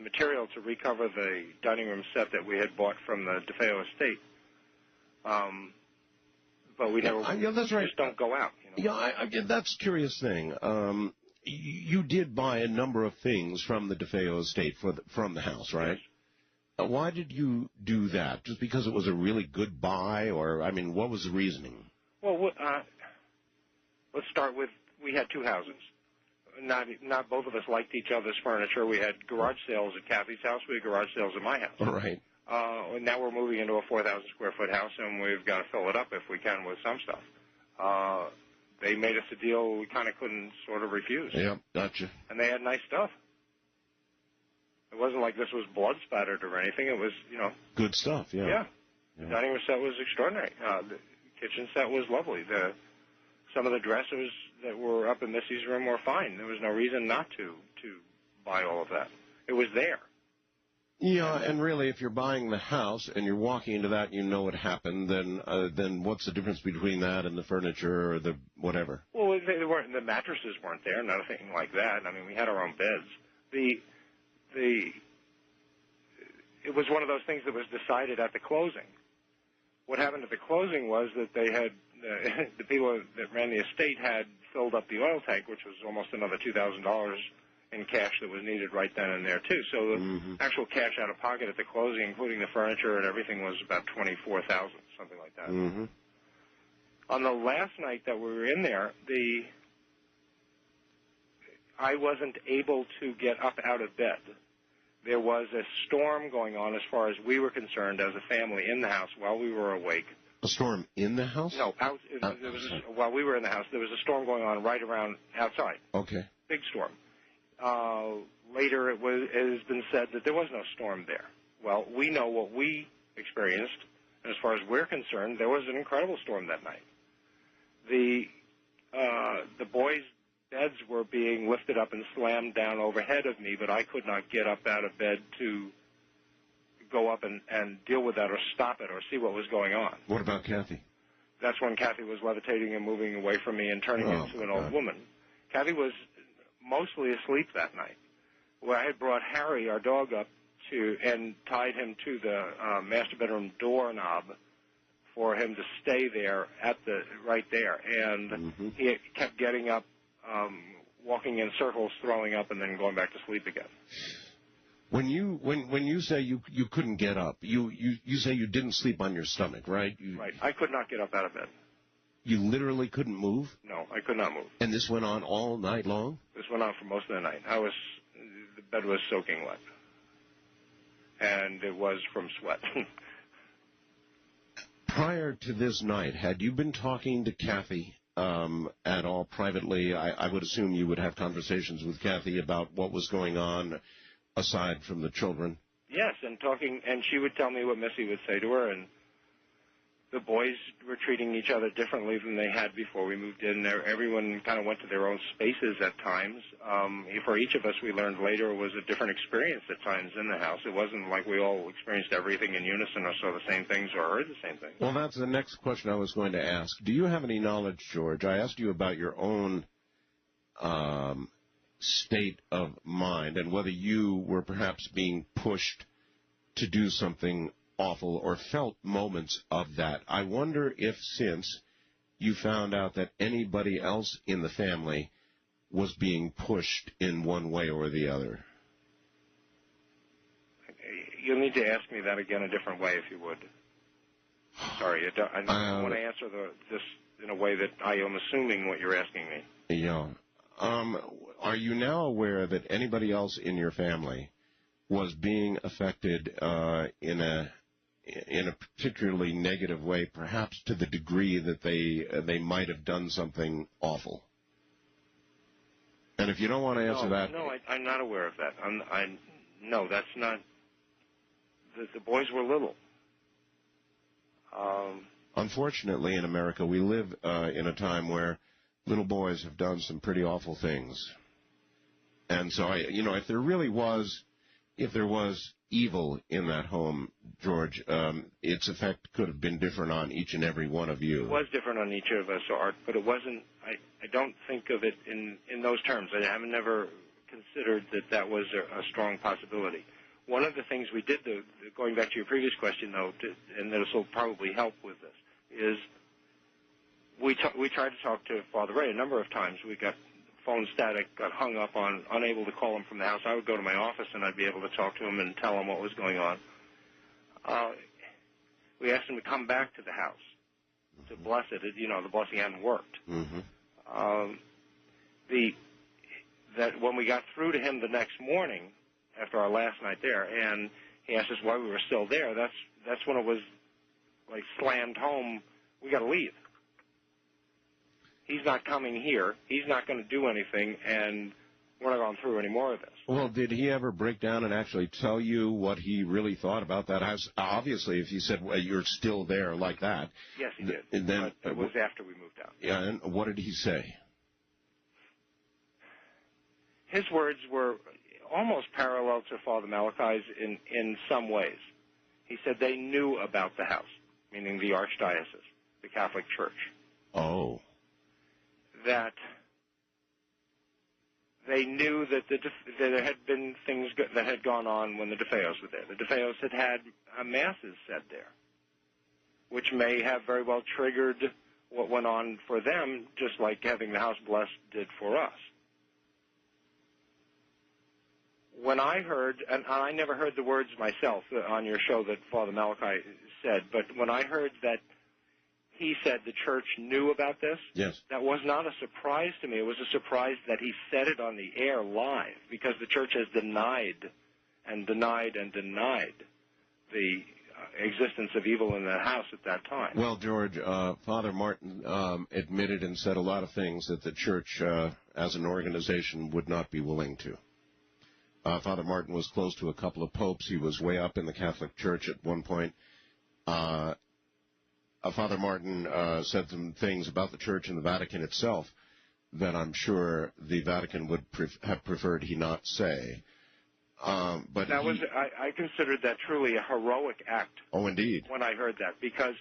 [SPEAKER 3] material to recover the dining room set that we had bought from the DeFeo estate. But we never.
[SPEAKER 2] Yeah, that's right.
[SPEAKER 3] Just don't go out.
[SPEAKER 2] Yeah, that's a curious thing. You did buy a number of things from the DeFeo estate from the house, right?
[SPEAKER 3] Yes.
[SPEAKER 2] Why did you do that? Just because it was a really good buy, or, I mean, what was the reasoning?
[SPEAKER 3] Well, let's start with, we had two houses. Not both of us liked each other's furniture. We had garage sales at Kathy's house. We had garage sales at my house.
[SPEAKER 2] Right.
[SPEAKER 3] Now we're moving into a 4,000 square foot house, and we've got to fill it up if we can with some stuff. They made us a deal we kind of couldn't sort of refuse.
[SPEAKER 2] Yeah, gotcha.
[SPEAKER 3] And they had nice stuff. It wasn't like this was blood spattered or anything. It was,
[SPEAKER 2] good stuff, yeah.
[SPEAKER 3] Yeah. The dining room set was extraordinary. The kitchen set was lovely. Some of the dressers that were up in Missy's room were fine. There was no reason not to buy all of that. It was there.
[SPEAKER 2] Yeah, and really, if you're buying the house and you're walking into that and you know what happened, then what's the difference between that and the furniture or the whatever?
[SPEAKER 3] Well, the mattresses weren't there, nothing like that. I mean, we had our own beds. It was one of those things that was decided at the closing. What happened at the closing was that they had the people that ran the estate had filled up the oil tank, which was almost another $2,000 in cash that was needed right then and there too. So the actual cash out of pocket at the closing, including the furniture and everything, was about $24,000, something like that.
[SPEAKER 2] Mm-hmm.
[SPEAKER 3] On the last night that we were in there, I wasn't able to get up out of bed. There was a storm going on as far as we were concerned as a family in the house while we were awake.
[SPEAKER 2] A storm in the house?
[SPEAKER 3] No, while we were in the house, there was a storm going on right around outside.
[SPEAKER 2] Okay.
[SPEAKER 3] Big storm. Later, it has been said that there was no storm there. Well, we know what we experienced, and as far as we're concerned, there was an incredible storm that night. The boys' beds were being lifted up and slammed down overhead of me, but I could not get up out of bed to go up and deal with that or stop it or see what was going on.
[SPEAKER 2] What about Kathy?
[SPEAKER 3] That's when Kathy was levitating and moving away from me and turning into an old woman. Kathy was mostly asleep that night. Well, I had brought Harry, our dog, up and tied him to the master bedroom doorknob for him to stay there right there. And he kept getting up, walking in circles, throwing up, and then going back to sleep again.
[SPEAKER 2] When you say you couldn't get up, you say you didn't sleep on your stomach, right?
[SPEAKER 3] Right. I could not get up out of bed.
[SPEAKER 2] You literally couldn't move?
[SPEAKER 3] No, I could not move.
[SPEAKER 2] And this went on all night long?
[SPEAKER 3] This went on for most of the night. The bed was soaking wet. And it was from sweat.
[SPEAKER 2] Prior to this night, had you been talking to Kathy at all privately? I would assume you would have conversations with Kathy about what was going on aside from the children.
[SPEAKER 3] Yes, and she would tell me what Missy would say to her, and the boys were treating each other differently than they had before we moved in. Everyone kind of went to their own spaces at times. For each of us, we learned later it was a different experience at times in the house. It wasn't like we all experienced everything in unison or saw the same things or heard the same things.
[SPEAKER 2] Well, that's the next question I was going to ask. Do you have any knowledge, George? I asked you about your own state of mind and whether you were perhaps being pushed to do something awful or felt moments of that. I wonder if since you found out that anybody else in the family was being pushed in one way or the other.
[SPEAKER 3] You'll need to ask me that again a different way if you would. Sorry, I don't want to answer this in a way that I am assuming what you're asking me.
[SPEAKER 2] Yeah. Are you now aware that anybody else in your family was being affected in a particularly negative way, perhaps to the degree that they might have done something awful? And if you don't want to answer that...
[SPEAKER 3] No, I'm not aware of that. No, that's not... The boys were little.
[SPEAKER 2] Unfortunately, in America, we live in a time where little boys have done some pretty awful things. And so, if there really was... If there was evil in that home, George, its effect could have been different on each and every one of you.
[SPEAKER 3] It was different on each of us, Art, but it wasn't. I don't think of it in those terms. I haven't never considered that was a strong possibility. One of the things we did, going back to your previous question, though, and this will probably help with this, is we tried to talk to Father Ray a number of times. We got phone static, got hung up on, unable to call him from the house. I would go to my office and I'd be able to talk to him and tell him what was going on. We asked him to come back to the house to bless it. The blessing hadn't worked. That when we got through to him the next morning after our last night there, and he asked us why we were still there, that's when it was like slammed home. We got to leave. He's not coming here. He's not going to do anything, and we're not going through any more of this.
[SPEAKER 2] Well, did he ever break down and actually tell you what he really thought about that house? Obviously, if he said, well, you're still there like that.
[SPEAKER 3] Yes, he did.
[SPEAKER 2] And then,
[SPEAKER 3] but it was after we moved out.
[SPEAKER 2] Yeah, and what did he say?
[SPEAKER 3] His words were almost parallel to Father Malachi's in some ways. He said they knew about the house, meaning the Archdiocese, the Catholic Church.
[SPEAKER 2] Oh.
[SPEAKER 3] That they knew that there had been things that had gone on when the DeFeos were there. The DeFeos had masses said there, which may have very well triggered what went on for them, just like having the house blessed did for us. When I heard, and I never heard the words myself on your show that Father Malachi said, but when I heard that he said the church knew about this,
[SPEAKER 2] yes,
[SPEAKER 3] that was not a surprise to me. It was a surprise that he said it on the air live, because the church has denied and denied and denied the existence of evil in that house at that time.
[SPEAKER 2] Well, George, Father Martin admitted and said a lot of things that the church, as an organization, would not be willing to. Father Martin was close to a couple of popes. He was way up in the Catholic Church at one point. Father Martin said some things about the Church and the Vatican itself that I'm sure the Vatican would have preferred he not say. But
[SPEAKER 3] I considered that truly a heroic act.
[SPEAKER 2] Oh, indeed.
[SPEAKER 3] When I heard that, because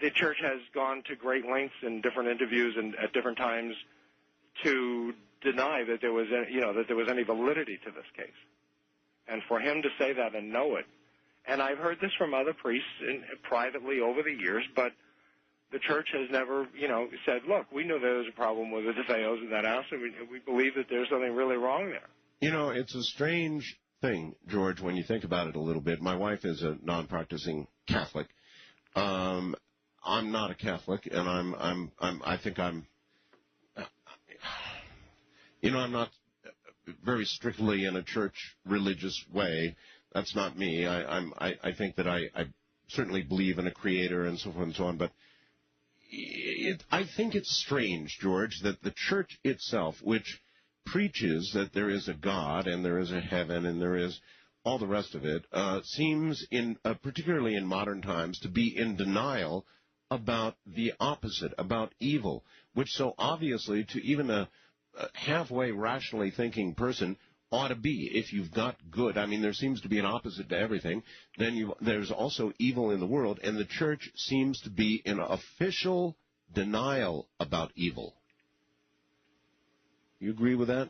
[SPEAKER 3] the Church has gone to great lengths in different interviews and at different times to deny that there was any validity to this case, and for him to say that and know it. And I've heard this from other priests privately over the years, but the Church has never, said, look, we knew there was a problem with the DeFeos in that house, and we believe that there's something really wrong there.
[SPEAKER 2] It's a strange thing, George, when you think about it a little bit. My wife is a non-practicing Catholic. I'm not a Catholic, and I'm not very strictly in a church religious way. That's not me. I think that I certainly believe in a creator and so forth and so on, but I think it's strange, George, that the church itself, which preaches that there is a God and there is a heaven and there is all the rest of it, seems, particularly in modern times, to be in denial about the opposite, about evil, which so obviously to even a halfway rationally thinking person ought to be. If you've got good, there seems to be an opposite to everything, then there's also evil in the world, and the church seems to be in official denial about evil. You agree with that?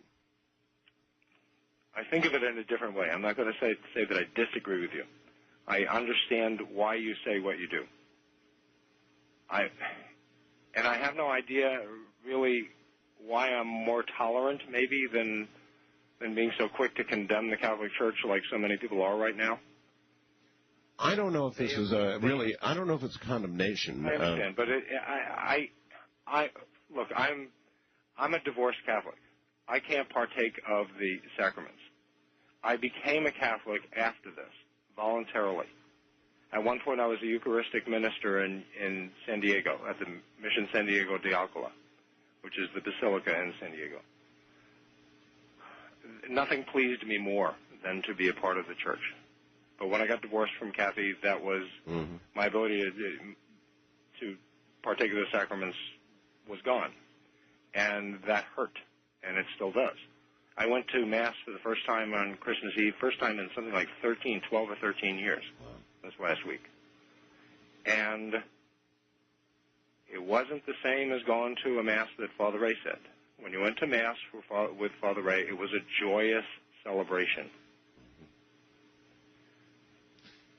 [SPEAKER 3] I think of it in a different way. I'm not going to say that I disagree with you. I understand why you say what you do. I have no idea really why I'm more tolerant maybe than being so quick to condemn the Catholic Church like so many people are right now.
[SPEAKER 2] I don't know if this is I don't know if it's condemnation.
[SPEAKER 3] I understand, but look, I'm a divorced Catholic. I can't partake of the sacraments. I became a Catholic after this, voluntarily. At one point, I was a Eucharistic minister in San Diego, at the Mission San Diego de Alcala, which is the basilica in San Diego. Nothing pleased me more than to be a part of the church. But when I got divorced from Kathy, that was my ability to partake of the sacraments was gone. And that hurt, and it still does. I went to Mass for the first time on Christmas Eve, first time in something like 12 or 13 years, this last week. And it wasn't the same as going to a Mass that Father Ray said. When you went to Mass with Father Ray, it was a joyous celebration.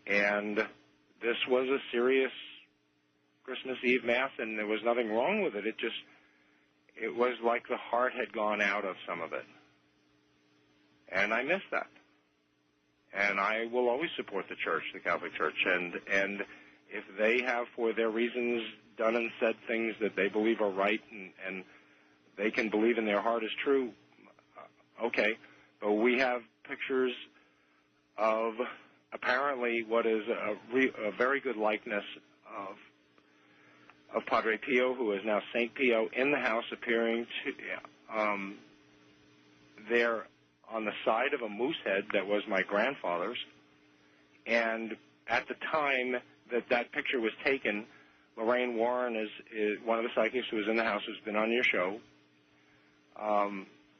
[SPEAKER 3] And this was a serious Christmas Eve Mass, and there was nothing wrong with it. It was like the heart had gone out of some of it. And I miss that. And I will always support the Church, the Catholic Church. And if they have, for their reasons, done and said things that they believe are right and they can believe in their heart is true, okay. But we have pictures of apparently what is a very good likeness of Padre Pio, who is now Saint Pio, in the house, appearing to there on the side of a moose head that was my grandfather's. And at the time that picture was taken, Lorraine Warren is one of the psychics who was in the house, who's been on your show,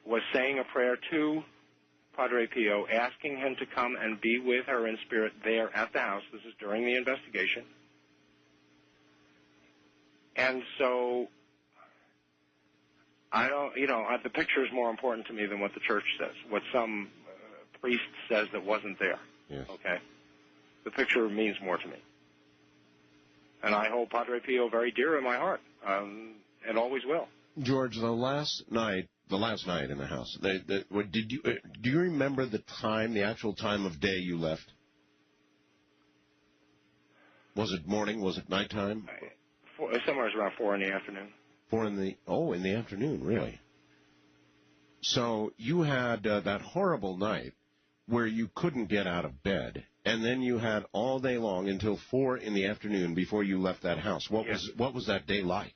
[SPEAKER 3] was saying a prayer to Padre Pio, asking him to come and be with her in spirit there at the house. This is during the investigation. And so, the picture is more important to me than what the Church says, what some priest says that wasn't there.
[SPEAKER 2] Yes.
[SPEAKER 3] Okay? The picture means more to me. And I hold Padre Pio very dear in my heart, and always will.
[SPEAKER 2] George, the last night in the house, do you remember the time, the actual time of day you left? Was it morning? Was it nighttime?
[SPEAKER 3] Somewhere around 4 in the afternoon.
[SPEAKER 2] In the afternoon, really? So you had that horrible night where you couldn't get out of bed, and then you had all day long until 4 in the afternoon before you left that house. What was that day like?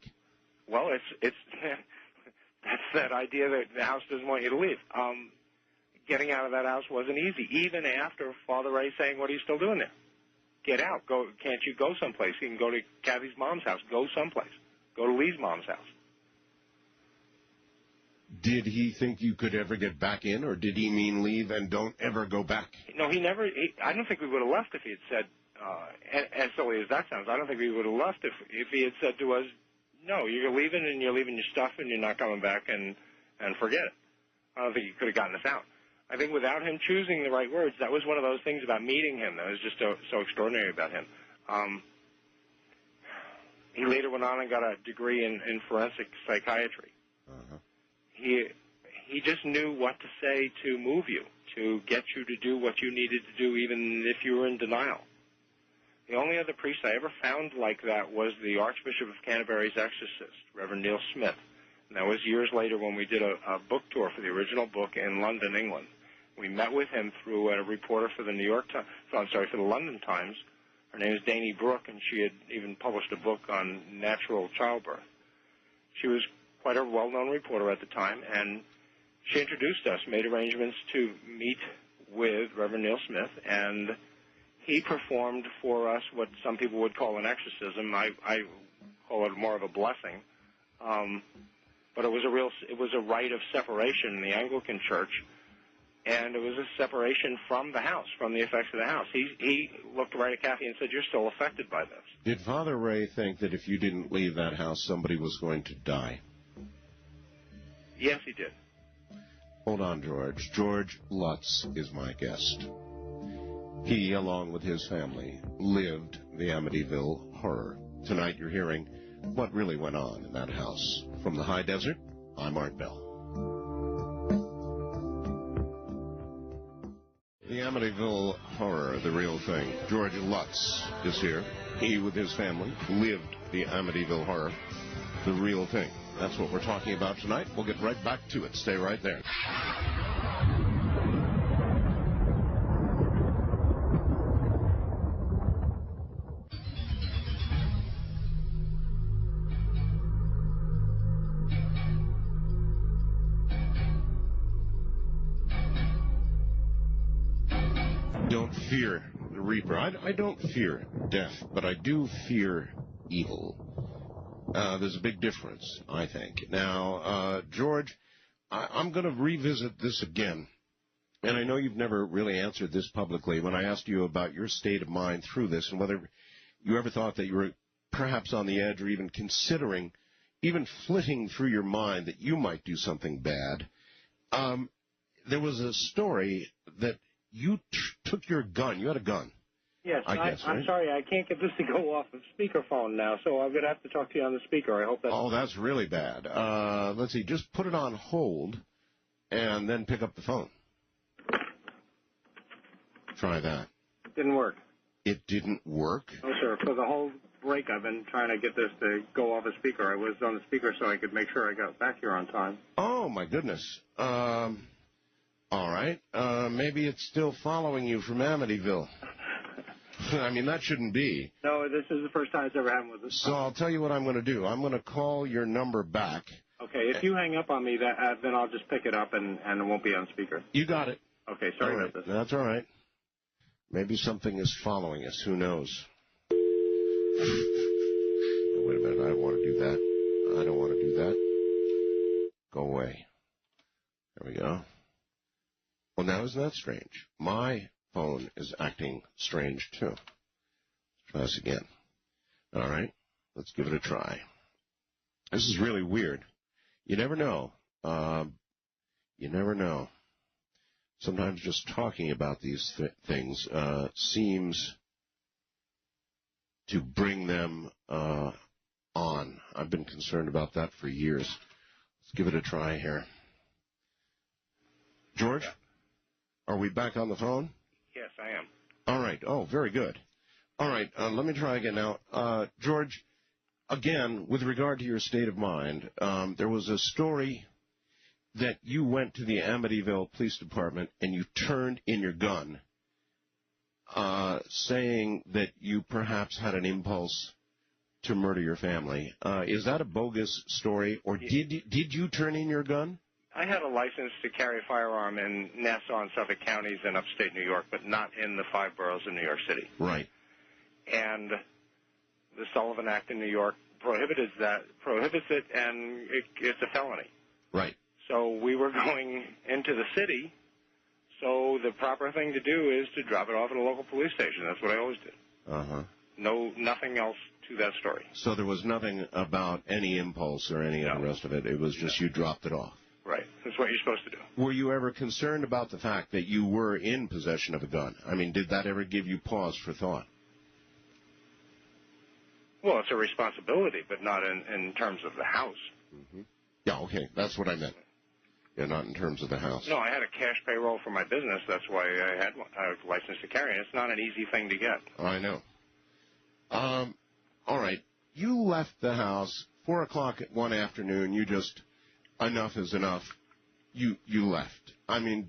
[SPEAKER 3] Well, it's that's that idea that the house doesn't want you to leave. Getting out of that house wasn't easy, even after Father Ray saying, "What are you still doing there? Get out. Go. Can't you go someplace? You can go to Kathy's mom's house. Go someplace. Go to Lee's mom's house."
[SPEAKER 2] Did he think you could ever get back in, or did he mean leave and don't ever go back?
[SPEAKER 3] No, he never. I don't think we would have left if he had said, as silly as that sounds, I don't think we would have left if he had said to us, "No, you're leaving and you're leaving your stuff and you're not coming back and forget it." I don't think he could have gotten us out. I think without him choosing the right words, that was one of those things about meeting him that was just so extraordinary about him. He later went on and got a degree in forensic psychiatry.
[SPEAKER 2] Uh-huh.
[SPEAKER 3] He just knew what to say to move you, to get you to do what you needed to do, even if you were in denial. The only other priest I ever found like that was the Archbishop of Canterbury's exorcist, Reverend Neil Smith. And that was years later when we did a book tour for the original book in London, England. We met with him through a reporter for the for the London Times. Her name is Dani Brooke, and she had even published a book on natural childbirth. She was quite a well-known reporter at the time, and she introduced us, made arrangements to meet with Reverend Neil Smith, and he performed for us what some people would call an exorcism. I call it more of a blessing. But it was a rite of separation in the Anglican Church, and it was a separation from the house, from the effects of the house. He looked right at Kathy and said, "You're still affected by this."
[SPEAKER 2] Did Father Ray think that if you didn't leave that house, somebody was going to die?
[SPEAKER 3] Yes, he did.
[SPEAKER 2] Hold on, George. George Lutz is my guest. He, along with his family, lived the Amityville horror. Tonight you're hearing what really went on in that house. From the high desert, I'm Art Bell. The Amityville horror, the real thing. George Lutz is here. He, with his family, lived the Amityville horror, the real thing. That's what we're talking about tonight. We'll get right back to it. Stay right there. Don't fear the Reaper. I don't fear death, but I do fear evil. There's a big difference, I think. Now, George, I'm going to revisit this again, and I know you've never really answered this publicly when I asked you about your state of mind through this and whether you ever thought that you were perhaps on the edge or even considering, even flitting through your mind that you might do something bad. There was a story that you took your gun. You had a gun.
[SPEAKER 3] Yes,
[SPEAKER 2] I'm
[SPEAKER 3] sorry, I can't get this to go off of speakerphone now, so I'm going to have to talk to you on the speaker. I hope that's...
[SPEAKER 2] Oh, that's really bad. Let's see, just put it on hold and then pick up the phone. Try that.
[SPEAKER 3] It didn't work.
[SPEAKER 2] It didn't work?
[SPEAKER 3] No, sir. For the whole break, I've been trying to get this to go off a speaker. I was on the speaker so I could make sure I got back here on time.
[SPEAKER 2] Oh, my goodness. All right. Maybe it's still following you from Amityville. I mean, that shouldn't be.
[SPEAKER 3] No, this is the first time it's ever happened with this.
[SPEAKER 2] So I'll tell you what I'm going to do. I'm going to call your number back.
[SPEAKER 3] Okay, if you hang up on me, then I'll just pick it up and it won't be on speaker.
[SPEAKER 2] You got it.
[SPEAKER 3] Okay, sorry about this.
[SPEAKER 2] That's all right. Maybe something is following us. Who knows? Wait a minute. I don't want to do that. I don't want to do that. Go away. There we go. Well, now isn't that strange? My phone is acting strange, too. Let's try this again. All right. Let's give it a try. This is really weird. You never know. You never know. Sometimes just talking about these things seems to bring them on. I've been concerned about that for years. Let's give it a try here. George, are we back on the phone?
[SPEAKER 3] Yes, I am.
[SPEAKER 2] All right. Oh, very good. All right. Let me try again now. George, again, with regard to your state of mind, there was a story that you went to the Amityville Police Department and you turned in your gun, saying that you perhaps had an impulse to murder your family. Is that a bogus story, or did you turn in your gun?
[SPEAKER 3] I had a license to carry a firearm in Nassau and Suffolk counties in upstate New York, but not in the 5 boroughs of New York City.
[SPEAKER 2] Right.
[SPEAKER 3] And the Sullivan Act in New York prohibits it, and it's a felony.
[SPEAKER 2] Right.
[SPEAKER 3] So we were going into the city, so the proper thing to do is to drop it off at a local police station. That's what I always did.
[SPEAKER 2] Uh-huh.
[SPEAKER 3] Nothing else to that story.
[SPEAKER 2] So there was nothing about any impulse or any of the rest of it. It was just you dropped it off.
[SPEAKER 3] Right. That's what you're supposed to do.
[SPEAKER 2] Were you ever concerned about the fact that you were in possession of a gun? I mean, did that ever give you pause for thought?
[SPEAKER 3] Well, it's a responsibility, but not in terms of the house.
[SPEAKER 2] Mm-hmm. Yeah, okay. That's what I meant. Yeah, not in terms of the house.
[SPEAKER 3] No, I had a cash payroll for my business. That's why I had a license to carry. It's not an easy thing to get.
[SPEAKER 2] I know. All right. You left the house 4 o'clock one afternoon. You just, enough is enough. You left. I mean,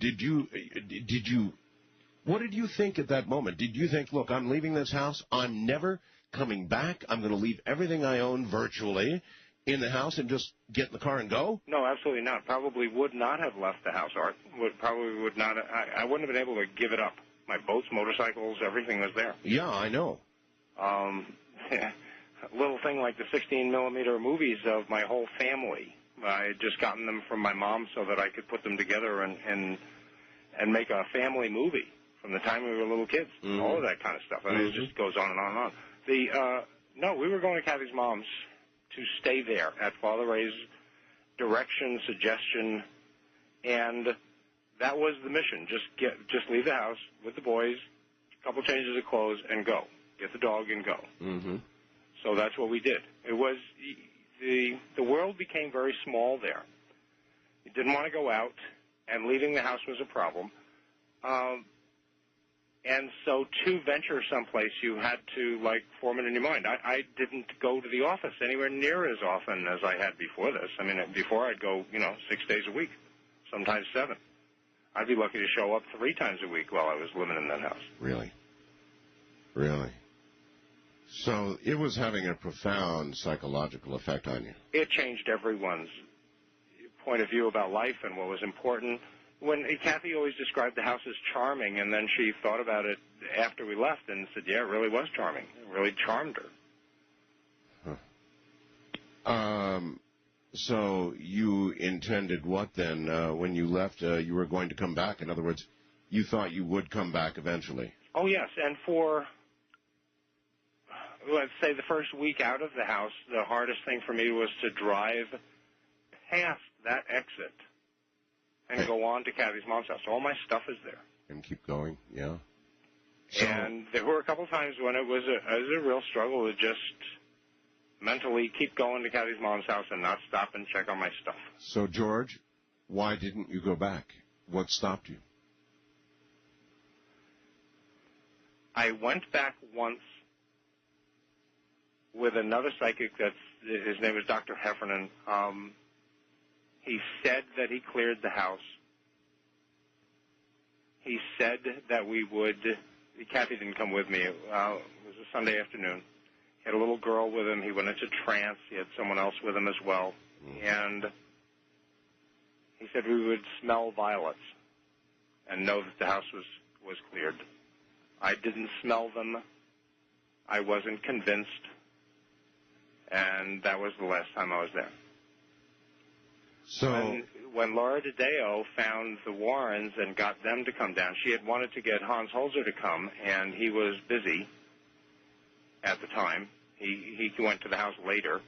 [SPEAKER 2] what did you think at that moment? Did you think, look, I'm leaving this house. I'm never coming back. I'm going to leave everything I own virtually in the house and just get in the car and go?
[SPEAKER 3] No, absolutely not. Probably would not have left the house, Art. Probably would not. I wouldn't have been able to give it up. My boats, motorcycles, everything was there.
[SPEAKER 2] Yeah, I know.
[SPEAKER 3] A little thing like the 16-millimeter movies of my whole family. I had just gotten them from my mom so that I could put them together and make a family movie from the time we were little kids. Mm-hmm. All of that kind of stuff. I mean, it just goes on and on and on. No, we were going to Kathy's mom's to stay there at Father Ray's direction, suggestion, and that was the mission. Just leave the house with the boys, a couple changes of clothes, and go. Get the dog and go. Mm-hmm. So that's what we did. It was the world became very small there. You didn't want to go out, and leaving the house was a problem. And so to venture someplace, you had to, form it in your mind. I didn't go to the office anywhere near as often as I had before this. I mean, before I'd go, 6 days a week, sometimes 7. I'd be lucky to show up 3 times a week while I was living in that house.
[SPEAKER 2] Really? Really? So it was having a profound psychological effect on you.
[SPEAKER 3] It changed everyone's point of view about life and what was important. When Kathy always described the house as charming, and then she thought about it after we left and said, yeah, it really was charming. It really charmed her.
[SPEAKER 2] Huh. So you intended what then? When you left, you were going to come back? In other words, you thought you would come back eventually?
[SPEAKER 3] Oh, yes. And for, let's say, the first week out of the house, the hardest thing for me was to drive past that exit and go on to Kathy's mom's house. All my stuff is there.
[SPEAKER 2] And keep going, yeah.
[SPEAKER 3] And there were a couple times when it was a real struggle to just mentally keep going to Kathy's mom's house and not stop and check on my stuff.
[SPEAKER 2] So, George, why didn't you go back? What stopped you?
[SPEAKER 3] I went back once with another psychic. His name was Dr. Heffernan. He said that he cleared the house. He said that we would. Kathy didn't come with me. It was a Sunday afternoon. He had a little girl with him. He went into trance. He had someone else with him as well. And he said we would smell violets and know that the house was cleared. I didn't smell them. I wasn't convinced. And that was the last time I was there.
[SPEAKER 2] So
[SPEAKER 3] when Laura DiDeo found the Warrens and got them to come down, she had wanted to get Hans Holzer to come, and he was busy at the time. He went to the house later.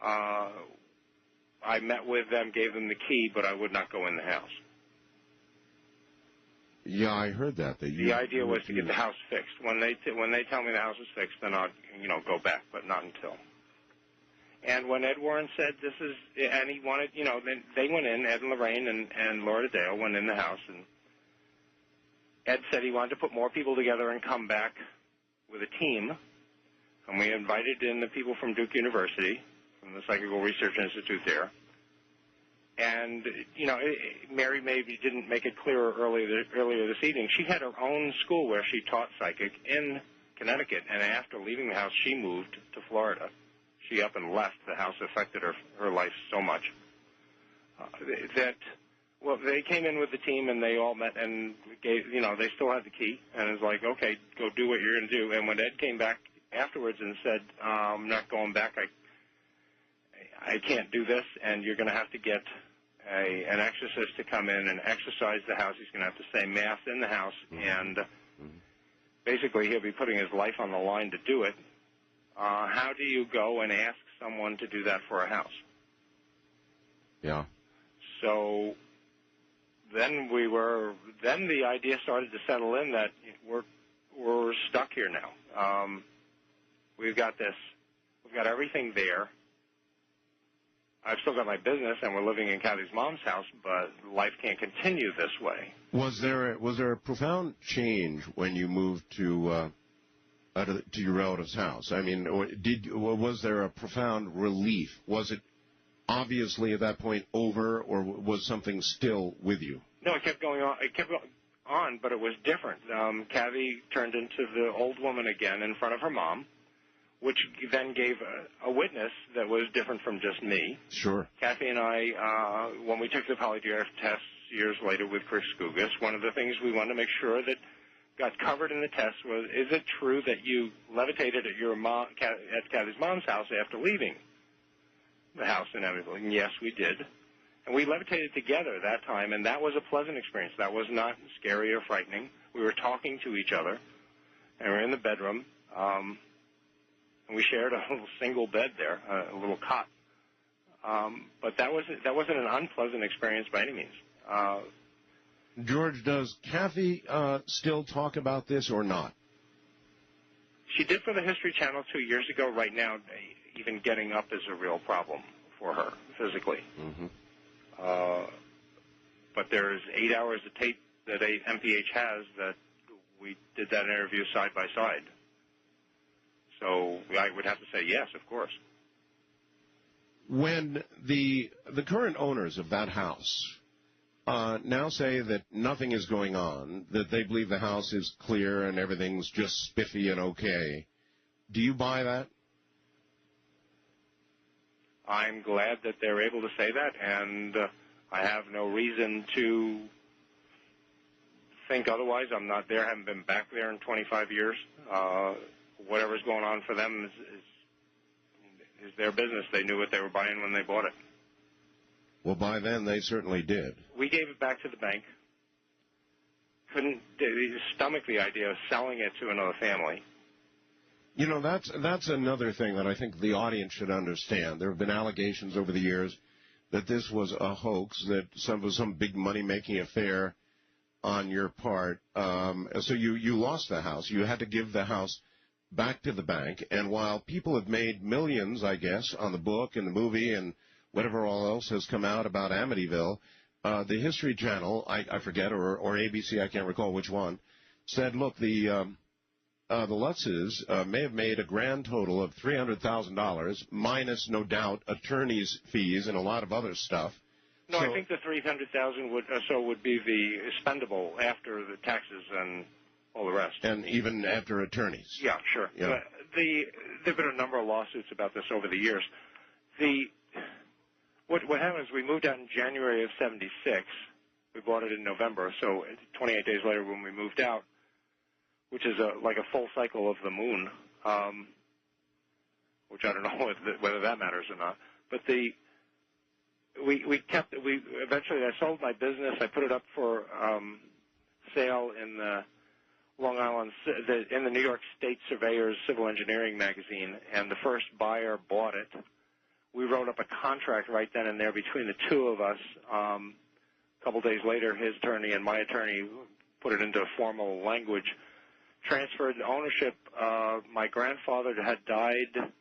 [SPEAKER 3] I met with them, gave them the key, but I would not go in the house.
[SPEAKER 2] Yeah, I heard that.
[SPEAKER 3] The idea was to get the house fixed. When they tell me the house is fixed, then I'll go back, but not until. And when Ed Warren said this is, and he wanted, then they went in, Ed and Lorraine and Laura Dale went in the house, and Ed said he wanted to put more people together and come back with a team. And we invited in the people from Duke University, from the Psychical Research Institute there. And, you know, Mary maybe didn't make it clearer earlier this evening. She had her own school where she taught psychic in Connecticut, and after leaving the house, she moved to Florida. She up and left. The house affected her life so much well, they came in with the team, and they all met and gave, you know, they still had the key, and it was like, okay, go do what you're going to do. And when Ed came back afterwards and said, I'm not going back, I can't do this, and you're going to have to get an exorcist to come in and exorcise the house. He's going to have to say Mass in the house, and basically he'll be putting his life on the line to do it. How do you go and ask someone to do that for a house?
[SPEAKER 2] Yeah.
[SPEAKER 3] So then the idea started to settle in that we're stuck here now. We've got everything there. I've still got my business, and we're living in Kathy's mom's house, but life can't continue this way.
[SPEAKER 2] Was there a profound change when you moved to your relative's house? I mean, was there a profound relief? Was it obviously at that point over, or was something still with you?
[SPEAKER 3] No, it kept going on. It kept on, but it was different. Kathy turned into the old woman again in front of her mom, which then gave a witness that was different from just me.
[SPEAKER 2] Sure.
[SPEAKER 3] Kathy and I, when we took the polygraph tests years later with Chris Gugas, one of the things we wanted to make sure that got covered in the test was, is it true that you levitated at your mom, at Kathy's mom's house after leaving the house in Amityville? And yes, we did. And we levitated together that time, and that was a pleasant experience. That was not scary or frightening. We were talking to each other, and we were in the bedroom. And we shared a little single bed there, a little cot. But that wasn't an unpleasant experience by any means.
[SPEAKER 2] George, does Kathy still talk about this or not?
[SPEAKER 3] She did for the History Channel 2 years ago. Right now, even getting up is a real problem for her physically. Mm-hmm. But there's 8 hours of tape that MPH has that we did that interview side by side. So I would have to say yes, of course.
[SPEAKER 2] When the current owners of that house now say that nothing is going on, that they believe the house is clear and everything's just spiffy and okay, do you buy that?
[SPEAKER 3] I'm glad that they're able to say that, and I have no reason to think otherwise. I'm not there, haven't been back there in 25 years. Whatever's going on for them is their business. They knew what they were buying when they bought it.
[SPEAKER 2] Well, by then they certainly did.
[SPEAKER 3] We gave it back to the bank. Couldn't stomach the idea of selling it to another family.
[SPEAKER 2] You know, that's another thing that I think the audience should understand. There have been allegations over the years that this was a hoax, that was some big money-making affair on your part. So you lost the house. You had to give the house back to the bank. And while people have made millions, I guess, on the book and the movie and whatever all else has come out about Amityville, the History Channel, I forget, or ABC, I can't recall which one, said, look, the Lutzes may have made a grand total of $300,000, minus, no doubt, attorney's fees and a lot of other stuff.
[SPEAKER 3] No, so I think the $300,000 would be the spendable after the taxes and all the rest.
[SPEAKER 2] And even after attorneys.
[SPEAKER 3] Yeah, sure.
[SPEAKER 2] Yeah.
[SPEAKER 3] There have been a number of lawsuits about this over the years. What happened is we moved out in January of '76. We bought it in November, so 28 days later when we moved out, which is like a full cycle of the moon, which I don't know whether that matters or not. But eventually I sold my business. I put it up for sale in the Long Island, in the New York State Surveyor's Civil Engineering magazine, and the first buyer bought it. We wrote up a contract right then and there between the two of us. A couple days later, his attorney and my attorney put it into formal language, transferred ownership. My grandfather had died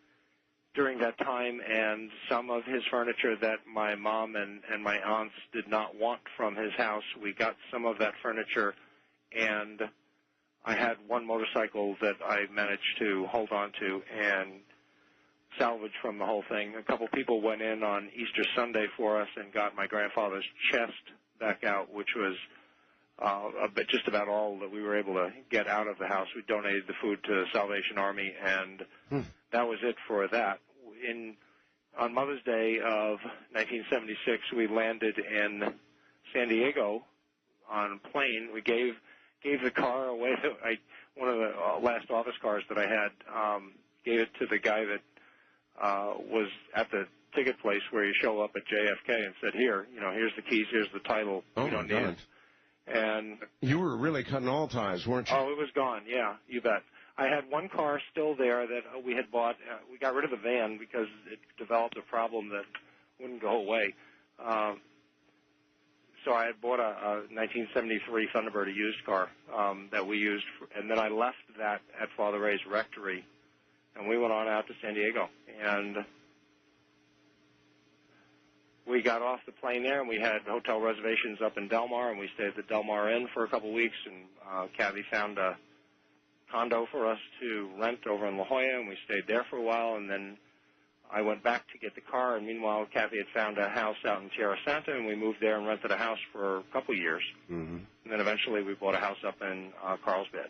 [SPEAKER 3] during that time, and some of his furniture that my mom and my aunts did not want from his house, we got some of that furniture, and I had one motorcycle that I managed to hold on to, and salvage from the whole thing. A couple people went in on Easter Sunday for us and got my grandfather's chest back out, which was just about all that we were able to get out of the house. We donated the food to the Salvation Army, and that was it for that. On Mother's Day of 1976, we landed in San Diego on a plane. We gave the car away. One of the last office cars that I had, gave it to the guy that was at the ticket place where you show up at JFK and said, here's the keys, here's the title.
[SPEAKER 2] Oh,
[SPEAKER 3] you don't need it. And
[SPEAKER 2] you were really cutting all ties, weren't you?
[SPEAKER 3] Oh, it was gone, yeah, you bet. I had one car still there that we had bought. We got rid of the van because it developed a problem that wouldn't go away. So I had bought a 1973 Thunderbird, a used car that we used, and then I left that at Father Ray's rectory, and we went on out to San Diego. And we got off the plane there, and we had hotel reservations up in Del Mar, and we stayed at the Del Mar Inn for a couple of weeks, and Kathy found a condo for us to rent over in La Jolla, and we stayed there for a while, and then I went back to get the car, and meanwhile Kathy had found a house out in Tierra Santa, and we moved there and rented a house for a couple of years. Mm-hmm. And then eventually we bought a house up in Carlsbad.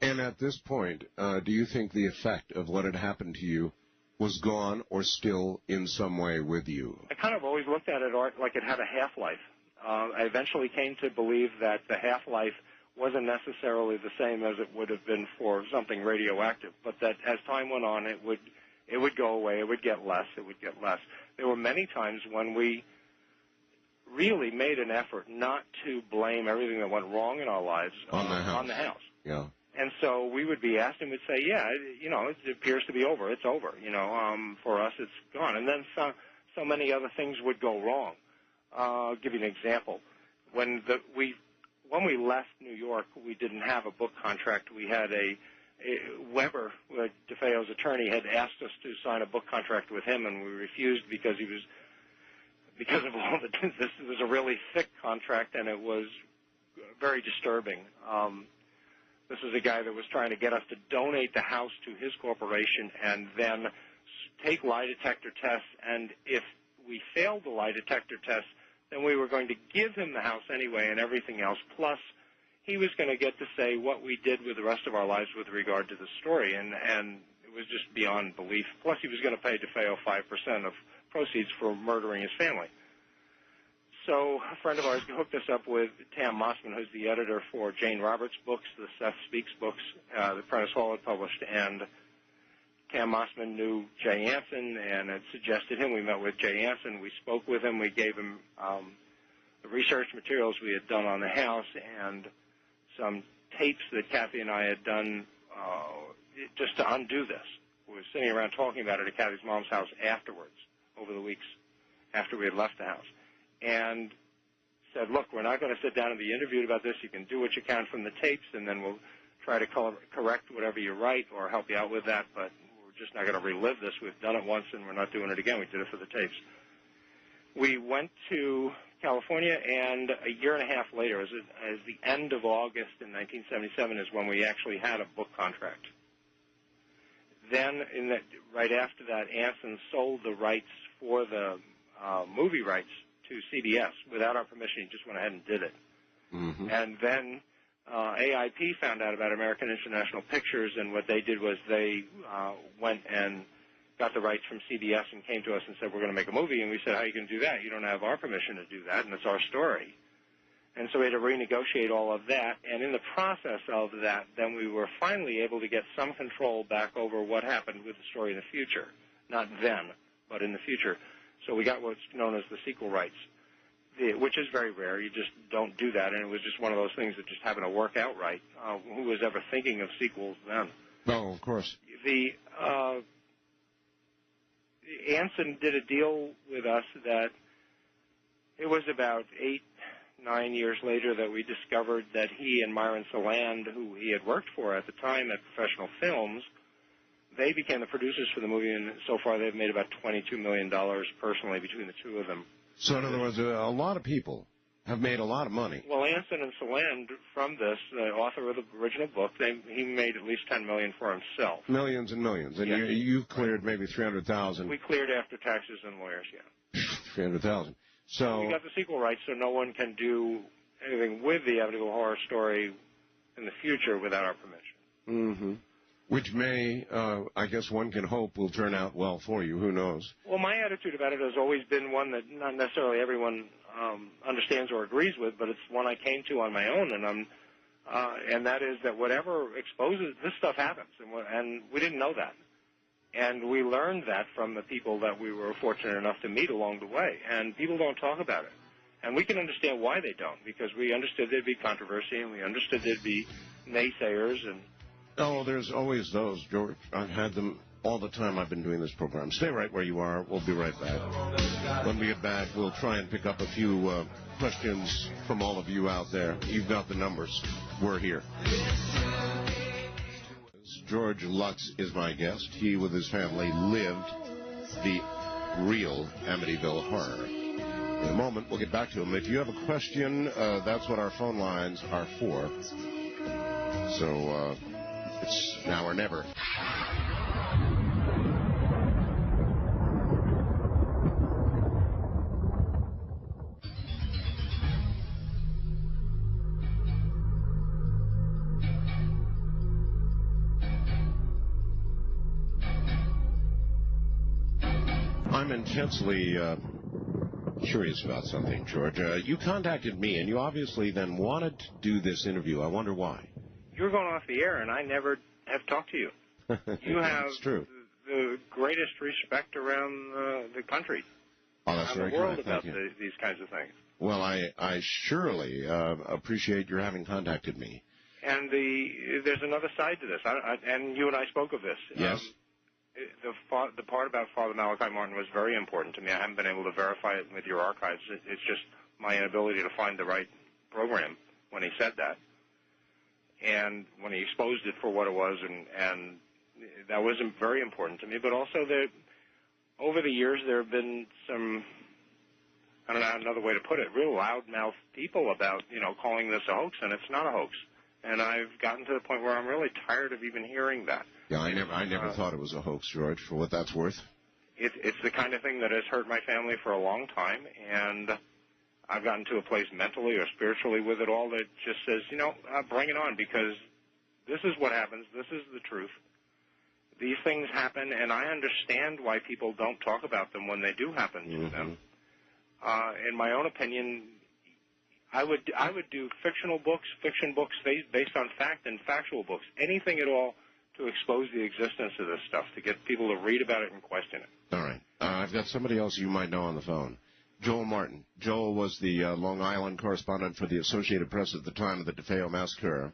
[SPEAKER 2] And at this point, do you think the effect of what had happened to you was gone or still in some way with you?
[SPEAKER 3] I kind of always looked at it, Art, like it had a half-life. I eventually came to believe that the half-life wasn't necessarily the same as it would have been for something radioactive, but that as time went on, it would go away, it would get less, There were many times when we really made an effort not to blame everything that went wrong in our lives on the house.
[SPEAKER 2] Yeah.
[SPEAKER 3] And so we would be asked and we'd say, it appears to be over. It's over. For us, it's gone. And then so many other things would go wrong. I'll give you an example. When we left New York, we didn't have a book contract. We had Weber, DeFeo's attorney, had asked us to sign a book contract with him, and we refused because of all this was a really thick contract, and it was very disturbing. This was a guy that was trying to get us to donate the house to his corporation and then take lie detector tests, and if we failed the lie detector test, then we were going to give him the house anyway and everything else, plus he was going to get to say what we did with the rest of our lives with regard to the story, and it was just beyond belief. Plus he was going to pay DeFeo 5% of proceeds for murdering his family. So a friend of ours hooked us up with Tam Mossman, who's the editor for Jane Roberts' books, the Seth Speaks books, that Prentice Hall had published, and Tam Mossman knew Jay Anson and had suggested him. We met with Jay Anson. We spoke with him. We gave him the research materials we had done on the house and some tapes that Kathy and I had done just to undo this. We were sitting around talking about it at Kathy's mom's house afterwards, over the weeks after we had left the house, and said, look, we're not going to sit down and be interviewed about this. You can do what you can from the tapes, and then we'll try to correct whatever you write or help you out with that, but we're just not going to relive this. We've done it once, and we're not doing it again. We did it for the tapes. We went to California, and a year and a half later, as the end of August in 1977, is when we actually had a book contract. Then, right after that, Anson sold the rights for the movie rights to CBS without our permission. He just went ahead and did it. Mm-hmm. And then AIP found out about American International Pictures, and what they did was they went and got the rights from CBS and came to us and said, we're going to make a movie. And we said, how are you going to do that? You don't have our permission to do that, and it's our story. And so we had to renegotiate all of that. And in the process of that, then we were finally able to get some control back over what happened with the story in the future. Not then, but in the future. So we got what's known as the sequel rights, which is very rare. You just don't do that, and it was just one of those things that just happened to work out right. Who was ever thinking of sequels then?
[SPEAKER 2] No, of course.
[SPEAKER 3] Anson did a deal with us that it was about 8-9 years later that we discovered that he and Myron Saland, who he had worked for at the time at Professional Films, they became the producers for the movie, and so far they've made about $22 million personally between the two of them.
[SPEAKER 2] So in other words, a lot of people have made a lot of money.
[SPEAKER 3] Well, Anson and Saland, from this, the author of the original book, he made at least $10 million for himself.
[SPEAKER 2] Millions and millions. And you cleared maybe $300,000.
[SPEAKER 3] We cleared after taxes and lawyers, yeah.
[SPEAKER 2] $300,000. So
[SPEAKER 3] we got the sequel rights, so no one can do anything with the Amityville Horror story in the future without our permission.
[SPEAKER 2] Mm-hmm. Which may, I guess one can hope, will turn out well for you. Who knows?
[SPEAKER 3] Well, my attitude about it has always been one that not necessarily everyone understands or agrees with, but it's one I came to on my own, and that is that whatever exposes this stuff happens, and we didn't know that, and we learned that from the people that we were fortunate enough to meet along the way, and people don't talk about it, and we can understand why they don't, because we understood there'd be controversy, and we understood there'd be naysayers, and
[SPEAKER 2] oh, there's always those, George. I've had them all the time I've been doing this program. Stay right where you are. We'll be right back. When we get back, we'll try and pick up a few questions from all of you out there. You've got the numbers. We're here. George Lutz is my guest. He, with his family, lived the real Amityville horror. In a moment, we'll get back to him. If you have a question, that's what our phone lines are for. So, it's now or never. I'm intensely curious about something, George. You contacted me, and you obviously then wanted to do this interview. I wonder why.
[SPEAKER 3] You're going off the air, and I never have talked to you. You have the greatest respect around the country,
[SPEAKER 2] around
[SPEAKER 3] the world about these kinds of things.
[SPEAKER 2] Well, I surely appreciate your having contacted me.
[SPEAKER 3] And there's another side to this, and you and I spoke of this.
[SPEAKER 2] Yes.
[SPEAKER 3] The part about Father Malachi Martin was very important to me. I haven't been able to verify it with your archives. It's just my inability to find the right program when he said that. And when he exposed it for what it was, and that was very important to me. But also, over the years, there have been some, I don't know another way to put it, real loudmouth people about, calling this a hoax, and it's not a hoax. And I've gotten to the point where I'm really tired of even hearing that.
[SPEAKER 2] Yeah, I never thought it was a hoax, George, for what that's worth.
[SPEAKER 3] It's the kind of thing that has hurt my family for a long time, and I've gotten to a place mentally or spiritually with it all that just says, bring it on, because this is what happens. This is the truth. These things happen, and I understand why people don't talk about them when they do happen to them. In my own opinion, I would do fiction books based on fact, and factual books, anything at all to expose the existence of this stuff, to get people to read about it and question it.
[SPEAKER 2] All right. I've got somebody else you might know on the phone. Joel Martin. Joel was the Long Island correspondent for the Associated Press at the time of the DeFeo massacre,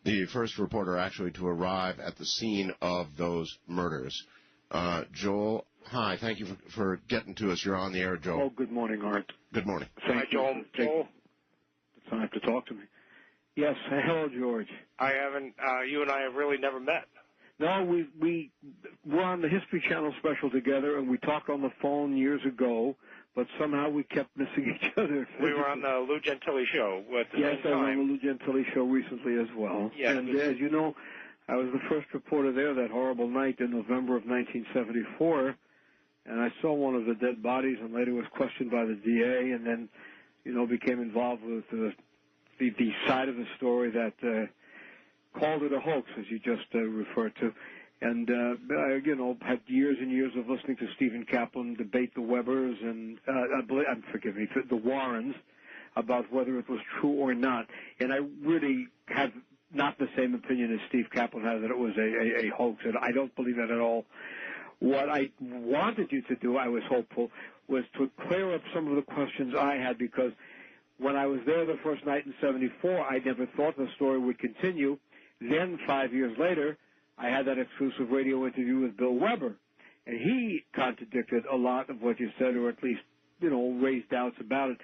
[SPEAKER 2] the first reporter actually to arrive at the scene of those murders. Joel, hi. Thank you for getting to us. You're on the air, Joel.
[SPEAKER 5] Oh, good morning, Art.
[SPEAKER 2] Good morning.
[SPEAKER 3] Hi, Joel.
[SPEAKER 5] Joel. The time to talk to me. Yes. Hello, George.
[SPEAKER 3] I haven't. You and I have really never met.
[SPEAKER 5] No, we were on the History Channel special together, and we talked on the phone years ago, but somehow we kept missing each other.
[SPEAKER 3] We were on the Lou Gentili show at the
[SPEAKER 5] Yes,
[SPEAKER 3] same time.
[SPEAKER 5] I was on the Lou Gentili show recently as well.
[SPEAKER 3] Yes.
[SPEAKER 5] And as you know, I was the first reporter there that horrible night in November of 1974, and I saw one of the dead bodies and later was questioned by the DA, and then, became involved with the side of the story that called it a hoax, as you just referred to. And, had years and years of listening to Stephen Kaplan debate the Webbers and, the Warrens about whether it was true or not. And I really have not the same opinion as Steve Kaplan has, that it was a hoax, and I don't believe that at all. What I wanted you to do, I was hopeful, was to clear up some of the questions I had, because when I was there the first night in 74, I never thought the story would continue. Then, 5 years later, I had that exclusive radio interview with Bill Weber, and he contradicted a lot of what you said, or at least, raised doubts about it.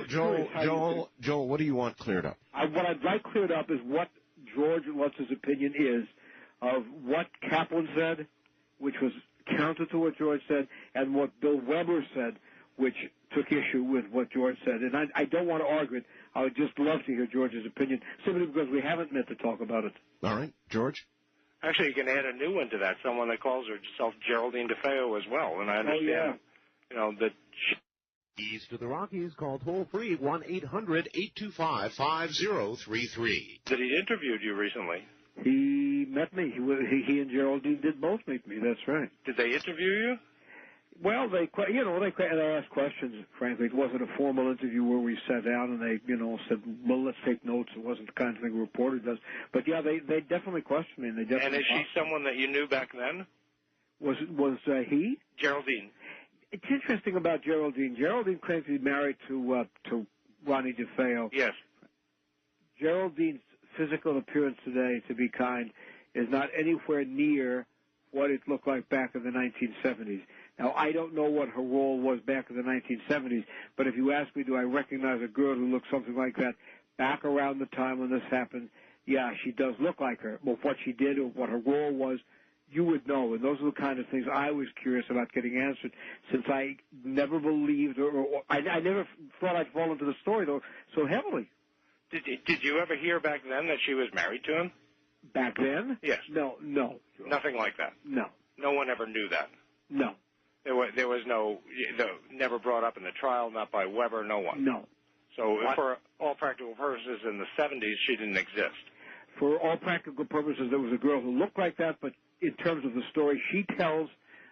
[SPEAKER 2] Joel, what do you want cleared up?
[SPEAKER 5] What I'd like cleared up is what George Lutz's opinion is of what Kaplan said, which was counter to what George said, and what Bill Weber said, which took issue with what George said. And I don't want to argue it. I would just love to hear George's opinion, simply because we haven't met to talk about it.
[SPEAKER 2] All right. George?
[SPEAKER 3] Actually, you can add a new one to that, someone that calls herself Geraldine DeFeo as well. And I understand, that
[SPEAKER 6] Keys to the Rockies. Call toll-free 1-800-825-5033.
[SPEAKER 3] that he interviewed you recently.
[SPEAKER 5] He met me. He and Geraldine did both meet me. That's right.
[SPEAKER 3] Did they interview you?
[SPEAKER 5] Well, they asked questions. Frankly, it wasn't a formal interview where we sat down and they, said, "Well, let's take notes." It wasn't the kind of thing a reporter does. But yeah, they definitely questioned me. And they definitely.
[SPEAKER 3] And is she someone that you knew back then?
[SPEAKER 5] Was he?
[SPEAKER 3] Geraldine.
[SPEAKER 5] It's interesting about Geraldine. Geraldine claims to be married to Ronnie DeFeo.
[SPEAKER 3] Yes.
[SPEAKER 5] Geraldine's physical appearance today, to be kind, is not anywhere near what it looked like back in the 1970s. Now, I don't know what her role was back in the 1970s, but if you ask me, do I recognize a girl who looks something like that back around the time when this happened, yeah, she does look like her. But what she did or what her role was, you would know. And those are the kind of things I was curious about getting answered, since I never believed or I never thought I'd fall into the story, though, so heavily.
[SPEAKER 3] Did you ever hear back then that she was married to him?
[SPEAKER 5] Back then?
[SPEAKER 3] Yes.
[SPEAKER 5] No.
[SPEAKER 3] Nothing like that?
[SPEAKER 5] No.
[SPEAKER 3] No one ever knew that?
[SPEAKER 5] No.
[SPEAKER 3] There was never brought up in the trial, not by Weber, no one?
[SPEAKER 5] No.
[SPEAKER 3] So for all practical purposes, in the 70s, she didn't exist?
[SPEAKER 5] For all practical purposes, there was a girl who looked like that, but in terms of the story she tells,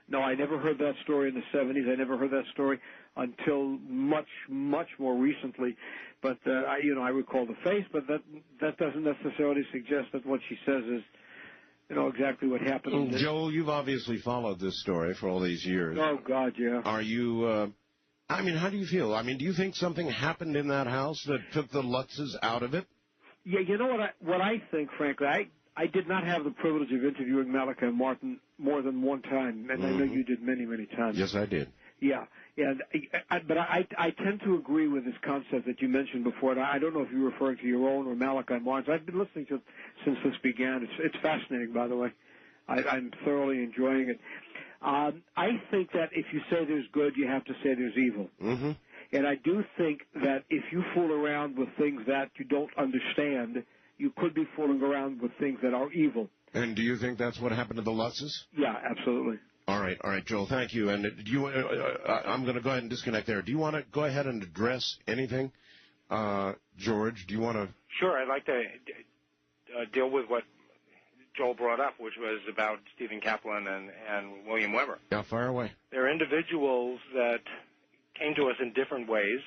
[SPEAKER 5] no, I never heard that story in the 70s. I never heard that story until much, much more recently. But, I recall the face, but that doesn't necessarily suggest that what she says is, exactly what happened.
[SPEAKER 2] Joel, you've obviously followed this story for all these years.
[SPEAKER 5] Oh, God, yeah.
[SPEAKER 2] Are you, how do you feel? Do you think something happened in that house that took the Lutzes out of it?
[SPEAKER 5] Yeah, you know what I think, frankly? I did not have the privilege of interviewing Malachi Martin more than one time, and I know you did many, many times.
[SPEAKER 2] Yes, I did.
[SPEAKER 5] Yeah, but I tend to agree with this concept that you mentioned before, and I don't know if you're referring to your own or Malachi Martin's. I've been listening to it since this began. It's fascinating, by the way. I'm thoroughly enjoying it. I think that if you say there's good, you have to say there's evil.
[SPEAKER 2] Mm-hmm.
[SPEAKER 5] And I do think that if you fool around with things that you don't understand, you could be fooling around with things that are evil.
[SPEAKER 2] And do you think that's what happened to the Lutzes?
[SPEAKER 5] Yeah, absolutely.
[SPEAKER 2] All right, Joel, thank you. And I'm going to go ahead and disconnect there. Do you want to go ahead and address anything? George, do you want to?
[SPEAKER 3] Sure, I'd like to deal with what Joel brought up, which was about Stephen Kaplan and William Weber.
[SPEAKER 2] Yeah, fire away.
[SPEAKER 3] They're individuals that came to us in different ways.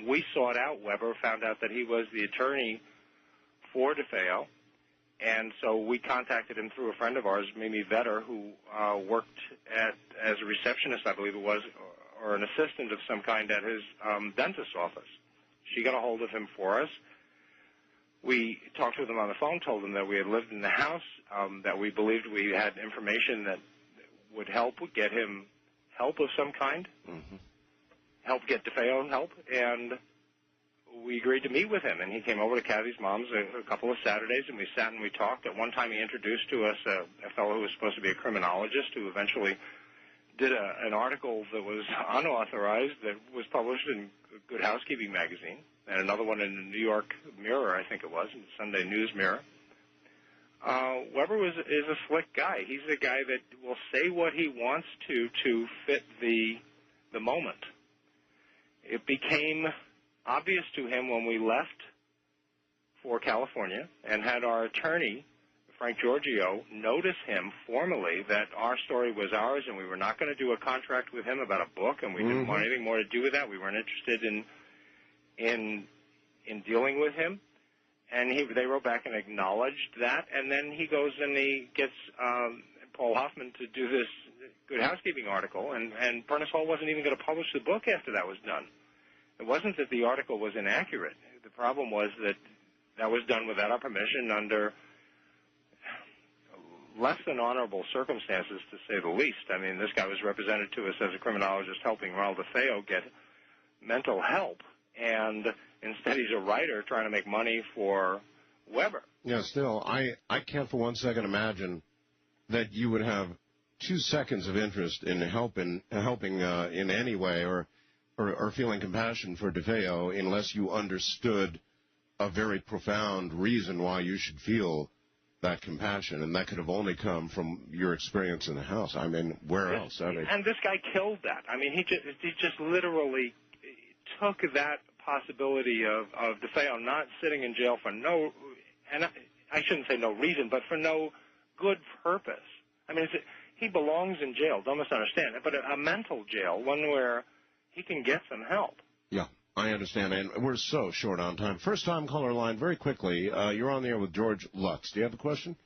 [SPEAKER 3] We sought out Weber, found out that he was the attorney for DeFeo, and so we contacted him through a friend of ours, Mimi Vetter, who worked as a receptionist, I believe it was, or an assistant of some kind at his dentist's office. She got a hold of him for us. We talked with him on the phone, told him that we had lived in the house, that we believed we had information that would help get him help of some kind, help get DeFeo help, and we agreed to meet with him. And he came over to Kathy's mom's a couple of Saturdays, and we sat and we talked. At one time he introduced to us a fellow who was supposed to be a criminologist who eventually did an article that was unauthorized that was published in Good Housekeeping magazine, and another one in the New York Mirror, I think it was, in the Sunday News Mirror. Weber is a slick guy. He's the guy that will say what he wants to fit the moment. It became obvious to him when we left for California and had our attorney, Frank Giorgio, notice him formally that our story was ours and we were not going to do a contract with him about a book, and we didn't want anything more to do with that. We weren't interested in dealing with him. And they wrote back and acknowledged that, and then he goes and he gets Paul Hoffman to do this Good Housekeeping article, and Prentice Hall wasn't even going to publish the book after that was done. It wasn't that the article was inaccurate. The problem was that was done without our permission under less than honorable circumstances, to say the least. I mean, this guy was represented to us as a criminologist helping Ronald DeFeo get mental help, and instead he's a writer trying to make money for Weber.
[SPEAKER 2] Yeah, still, I can't for one second imagine that you would have 2 seconds of interest in helping in any way, or or feeling compassion for DeFeo unless you understood a very profound reason why you should feel that compassion, and that could have only come from your experience in the house. I mean, where else? I mean,
[SPEAKER 3] and this guy killed that. I mean, he just literally took that possibility of DeFeo not sitting in jail for no, and I shouldn't say no reason, but for no good purpose. I mean, he belongs in jail. Don't misunderstand it, but a mental jail, one where he can get some help.
[SPEAKER 2] Yeah, I understand, and we're so short on time. First-time caller line, very quickly. You're on the air with George Lutz. Do you have a question?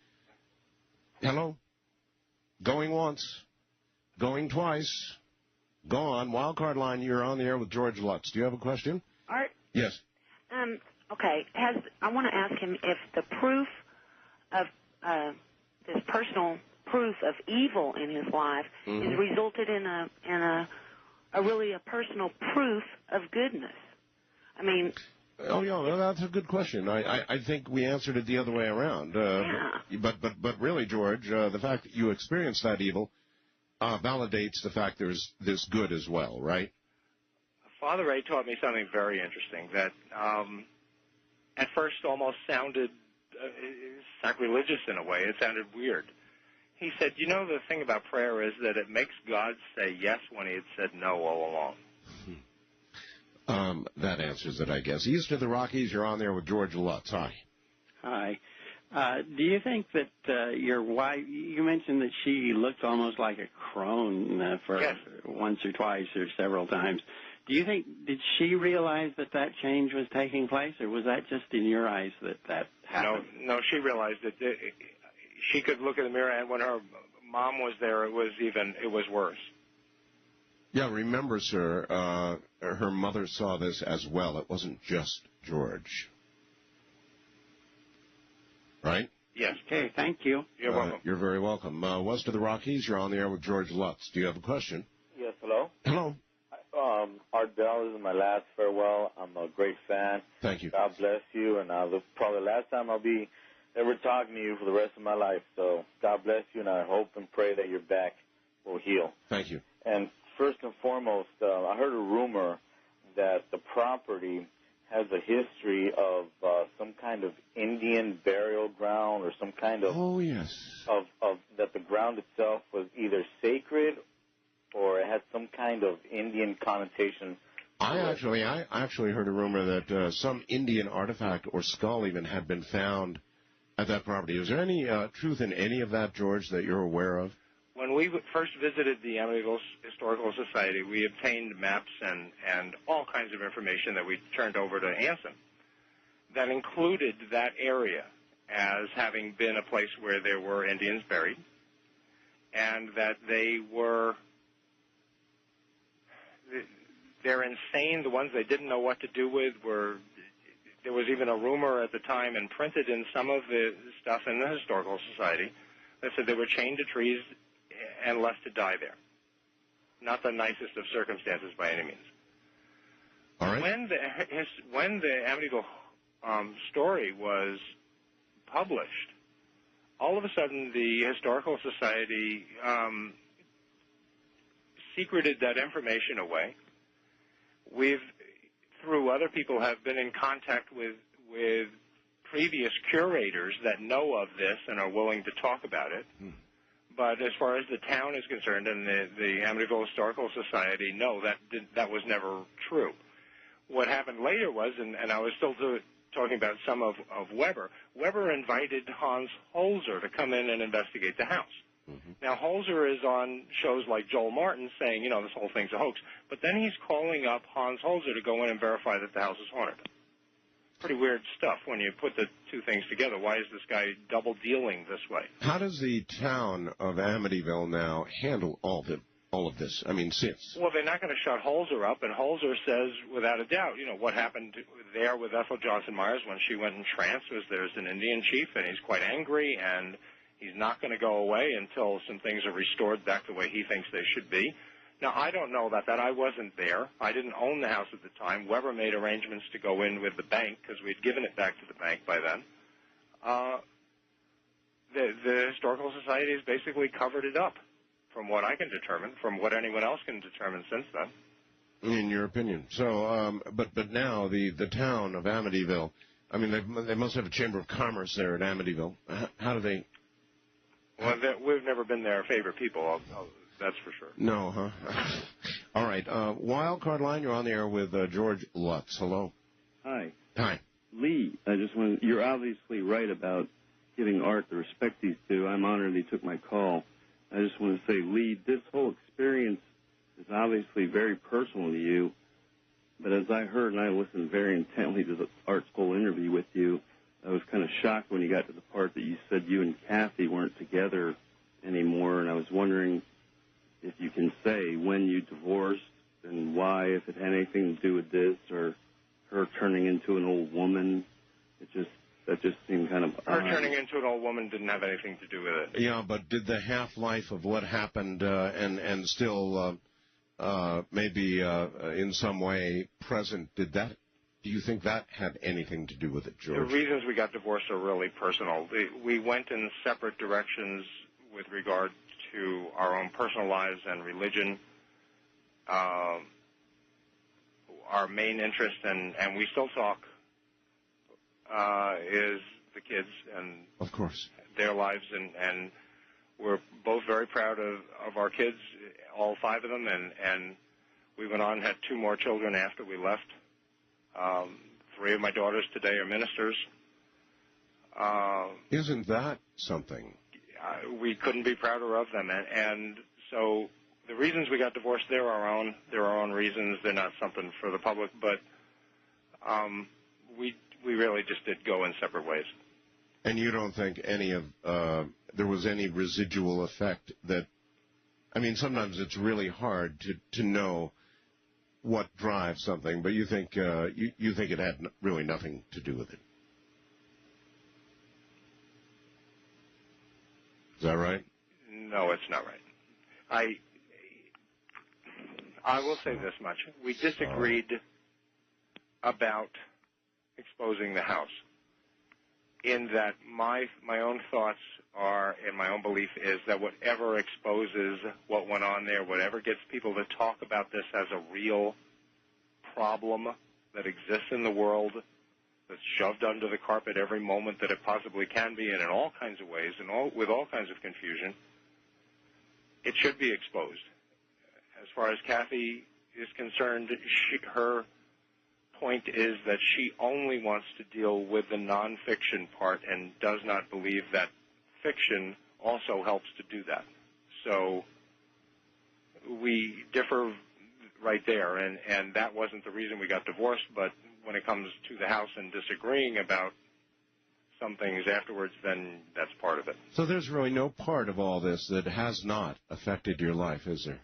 [SPEAKER 2] Hello? Going once. Going twice. Go on. Wildcard line, you're on the air with George Lutz. Do you have a question?
[SPEAKER 7] Art?
[SPEAKER 2] Yes.
[SPEAKER 7] Okay. I want to ask him if the proof of this personal proof of evil in his life is resulted in a really a personal proof of goodness. I mean.
[SPEAKER 2] Oh, yeah, that's a good question. I think we answered it the other way around. But really, George, the fact that you experienced that evil validates the fact there's this good as well, right?
[SPEAKER 3] Father Ray taught me something very interesting that at first almost sounded sacrilegious in a way. It sounded weird. He said, you know, the thing about prayer is that it makes God say yes when he had said no all along.
[SPEAKER 2] That answers it, I guess. East of the Rockies, you're on there with George Lutz. Hi.
[SPEAKER 8] Hi. Do you think that your wife, you mentioned that she looked almost like a crone for
[SPEAKER 3] yes.
[SPEAKER 8] once or twice or several times. Do you think, did she realize that change was taking place, or was that just in your eyes that happened?
[SPEAKER 3] No, she realized it. She could look in the mirror, and when her mom was there, it was worse.
[SPEAKER 2] Yeah, remember, sir, her mother saw this as well. It wasn't just George. Right?
[SPEAKER 3] Yes.
[SPEAKER 8] Okay, thank you.
[SPEAKER 3] You're welcome.
[SPEAKER 2] You're very welcome. West of the Rockies, you're on the air with George Lutz. Do you have a question?
[SPEAKER 9] Yes, hello?
[SPEAKER 2] Hello.
[SPEAKER 9] Art Bell, this is my last farewell. I'm a great fan.
[SPEAKER 2] Thank you.
[SPEAKER 9] God bless you, and probably the last time I'll be ever talking to you for the rest of my life. So God bless you, and I hope and pray that your back will heal.
[SPEAKER 2] Thank you.
[SPEAKER 9] And first and foremost, I heard a rumor that the property has a history of some kind of Indian burial ground or some kind of of that the ground itself was either sacred or it had some kind of Indian connotation.
[SPEAKER 2] I actually heard a rumor that some Indian artifact or skull even had been found at that property. Is there any truth in any of that, George, that you're aware of?
[SPEAKER 3] When we first visited the Amityville Historical Society, we obtained maps and all kinds of information that we turned over to Anson that included that area as having been a place where there were Indians buried, and that they're insane. The ones they didn't know what to do with there was even a rumor at the time and printed in some of the stuff in the Historical Society that said they were chained to trees and left to die there. Not the nicest of circumstances by any means.
[SPEAKER 2] All right.
[SPEAKER 3] When the Amityville story was published, all of a sudden the Historical Society secreted that information away. We've, through other people, have been in contact with previous curators that know of this and are willing to talk about it. But as far as the town is concerned and the Amityville Historical Society, no, that was never true. What happened later was, and I was still talking about some of Weber, Weber invited Hans Holzer to come in and investigate the house. Now, Holzer is on shows like Joel Martin saying, you know, this whole thing's a hoax. But then he's calling up Hans Holzer to go in and verify that the house is haunted. Pretty weird stuff when you put the two things together. Why is this guy double-dealing this way?
[SPEAKER 2] How does the town of Amityville now handle all of this? I mean, since?
[SPEAKER 3] Well, they're not going to shut Holzer up, and Holzer says, without a doubt, you know, what happened there with Ethel Johnson Myers when she went in trance was there's an Indian chief, and he's quite angry, and he's not going to go away until some things are restored back the way he thinks they should be. Now, I don't know about that. I wasn't there. I didn't own the house at the time. Weber made arrangements to go in with the bank because we'd given it back to the bank by then. The Historical Society has basically covered it up, from what I can determine, from what anyone else can determine since then.
[SPEAKER 2] In your opinion. So, but now the town of Amityville, I mean, they must have a Chamber of Commerce there at Amityville. How do they...
[SPEAKER 3] Well, we've never been their favorite people, that's for sure.
[SPEAKER 2] No, huh? All right. Wild Card Line, you're on the air with George Lutz. Hello.
[SPEAKER 10] Hi.
[SPEAKER 2] Hi.
[SPEAKER 10] Lee, you're obviously right about giving art the respect he's due. I'm honored he took my call. I just want to say, Lee, this whole experience is obviously very personal to you, but as I heard and I listened very intently to Art's whole interview with you, I was kind of shocked when you got to the part that you said you and Kathy weren't together anymore, and I was wondering if you can say when you divorced and why, if it had anything to do with this or her turning into an old woman. That just seemed kind of
[SPEAKER 3] odd. Her turning into an old woman didn't have anything to do with it.
[SPEAKER 2] Yeah, but did the half-life of what happened and still maybe in some way present, do you think that had anything to do with it, George?
[SPEAKER 3] The reasons we got divorced are really personal. We went in separate directions with regard to our own personal lives and religion. Our main interest, and we still talk, is the kids and
[SPEAKER 2] of course
[SPEAKER 3] their lives, and we're both very proud of our kids, all 5 of them, and we went on and had 2 more children after we left. 3 of my daughters today are ministers.
[SPEAKER 2] Isn't that something?
[SPEAKER 3] We couldn't be prouder of them, and so the reasons we got divorced, they're our own reasons. They're not something for the public, but we really just did go in separate ways.
[SPEAKER 2] And you don't think there was any residual effect that, I mean, sometimes it's really hard to know what drives something, but you think you think it had really nothing to do with it. Is that right?
[SPEAKER 3] No, it's not right. I will say this much. We disagreed about exposing the house, in that my own thoughts are, and my own belief is that whatever exposes what went on there, whatever gets people to talk about this as a real problem that exists in the world, that's shoved under the carpet every moment that it possibly can be, and in all kinds of ways, and with all kinds of confusion, it should be exposed. As far as Kathy is concerned, her point is that she only wants to deal with the nonfiction part and does not believe that fiction also helps to do that. So we differ right there, and that wasn't the reason we got divorced, but when it comes to the house and disagreeing about some things afterwards, then that's part of it.
[SPEAKER 2] So there's really no part of all this that has not affected your life, is there?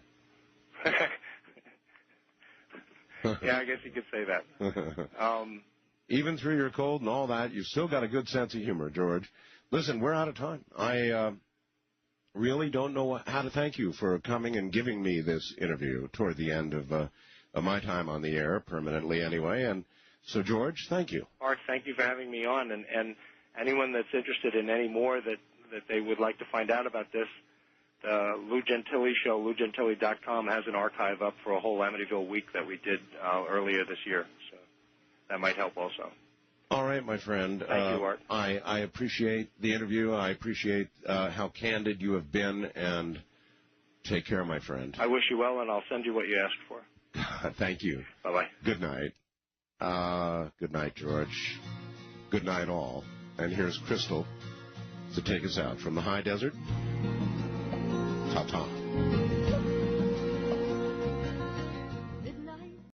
[SPEAKER 3] Yeah, I guess you could say that.
[SPEAKER 2] Even through your cold and all that, you've still got a good sense of humor, George. Listen, we're out of time. I really don't know how to thank you for coming and giving me this interview toward the end of my time on the air, permanently anyway. And so, George, thank you.
[SPEAKER 3] Mark, thank you for having me on. And anyone that's interested in any more that they would like to find out about this, the Lou Gentili show, LouGentili.com, has an archive up for a whole Amityville week that we did earlier this year. So that might help also.
[SPEAKER 2] All right, my friend.
[SPEAKER 3] Thank you, Art.
[SPEAKER 2] I appreciate the interview. I appreciate how candid you have been, and take care, my friend.
[SPEAKER 3] I wish you well, and I'll send you what you asked for.
[SPEAKER 2] Thank you.
[SPEAKER 3] Bye-bye.
[SPEAKER 2] Good night. Good night, George. Good night, all. And here's Crystal to take us out from the high desert. Ta-ta.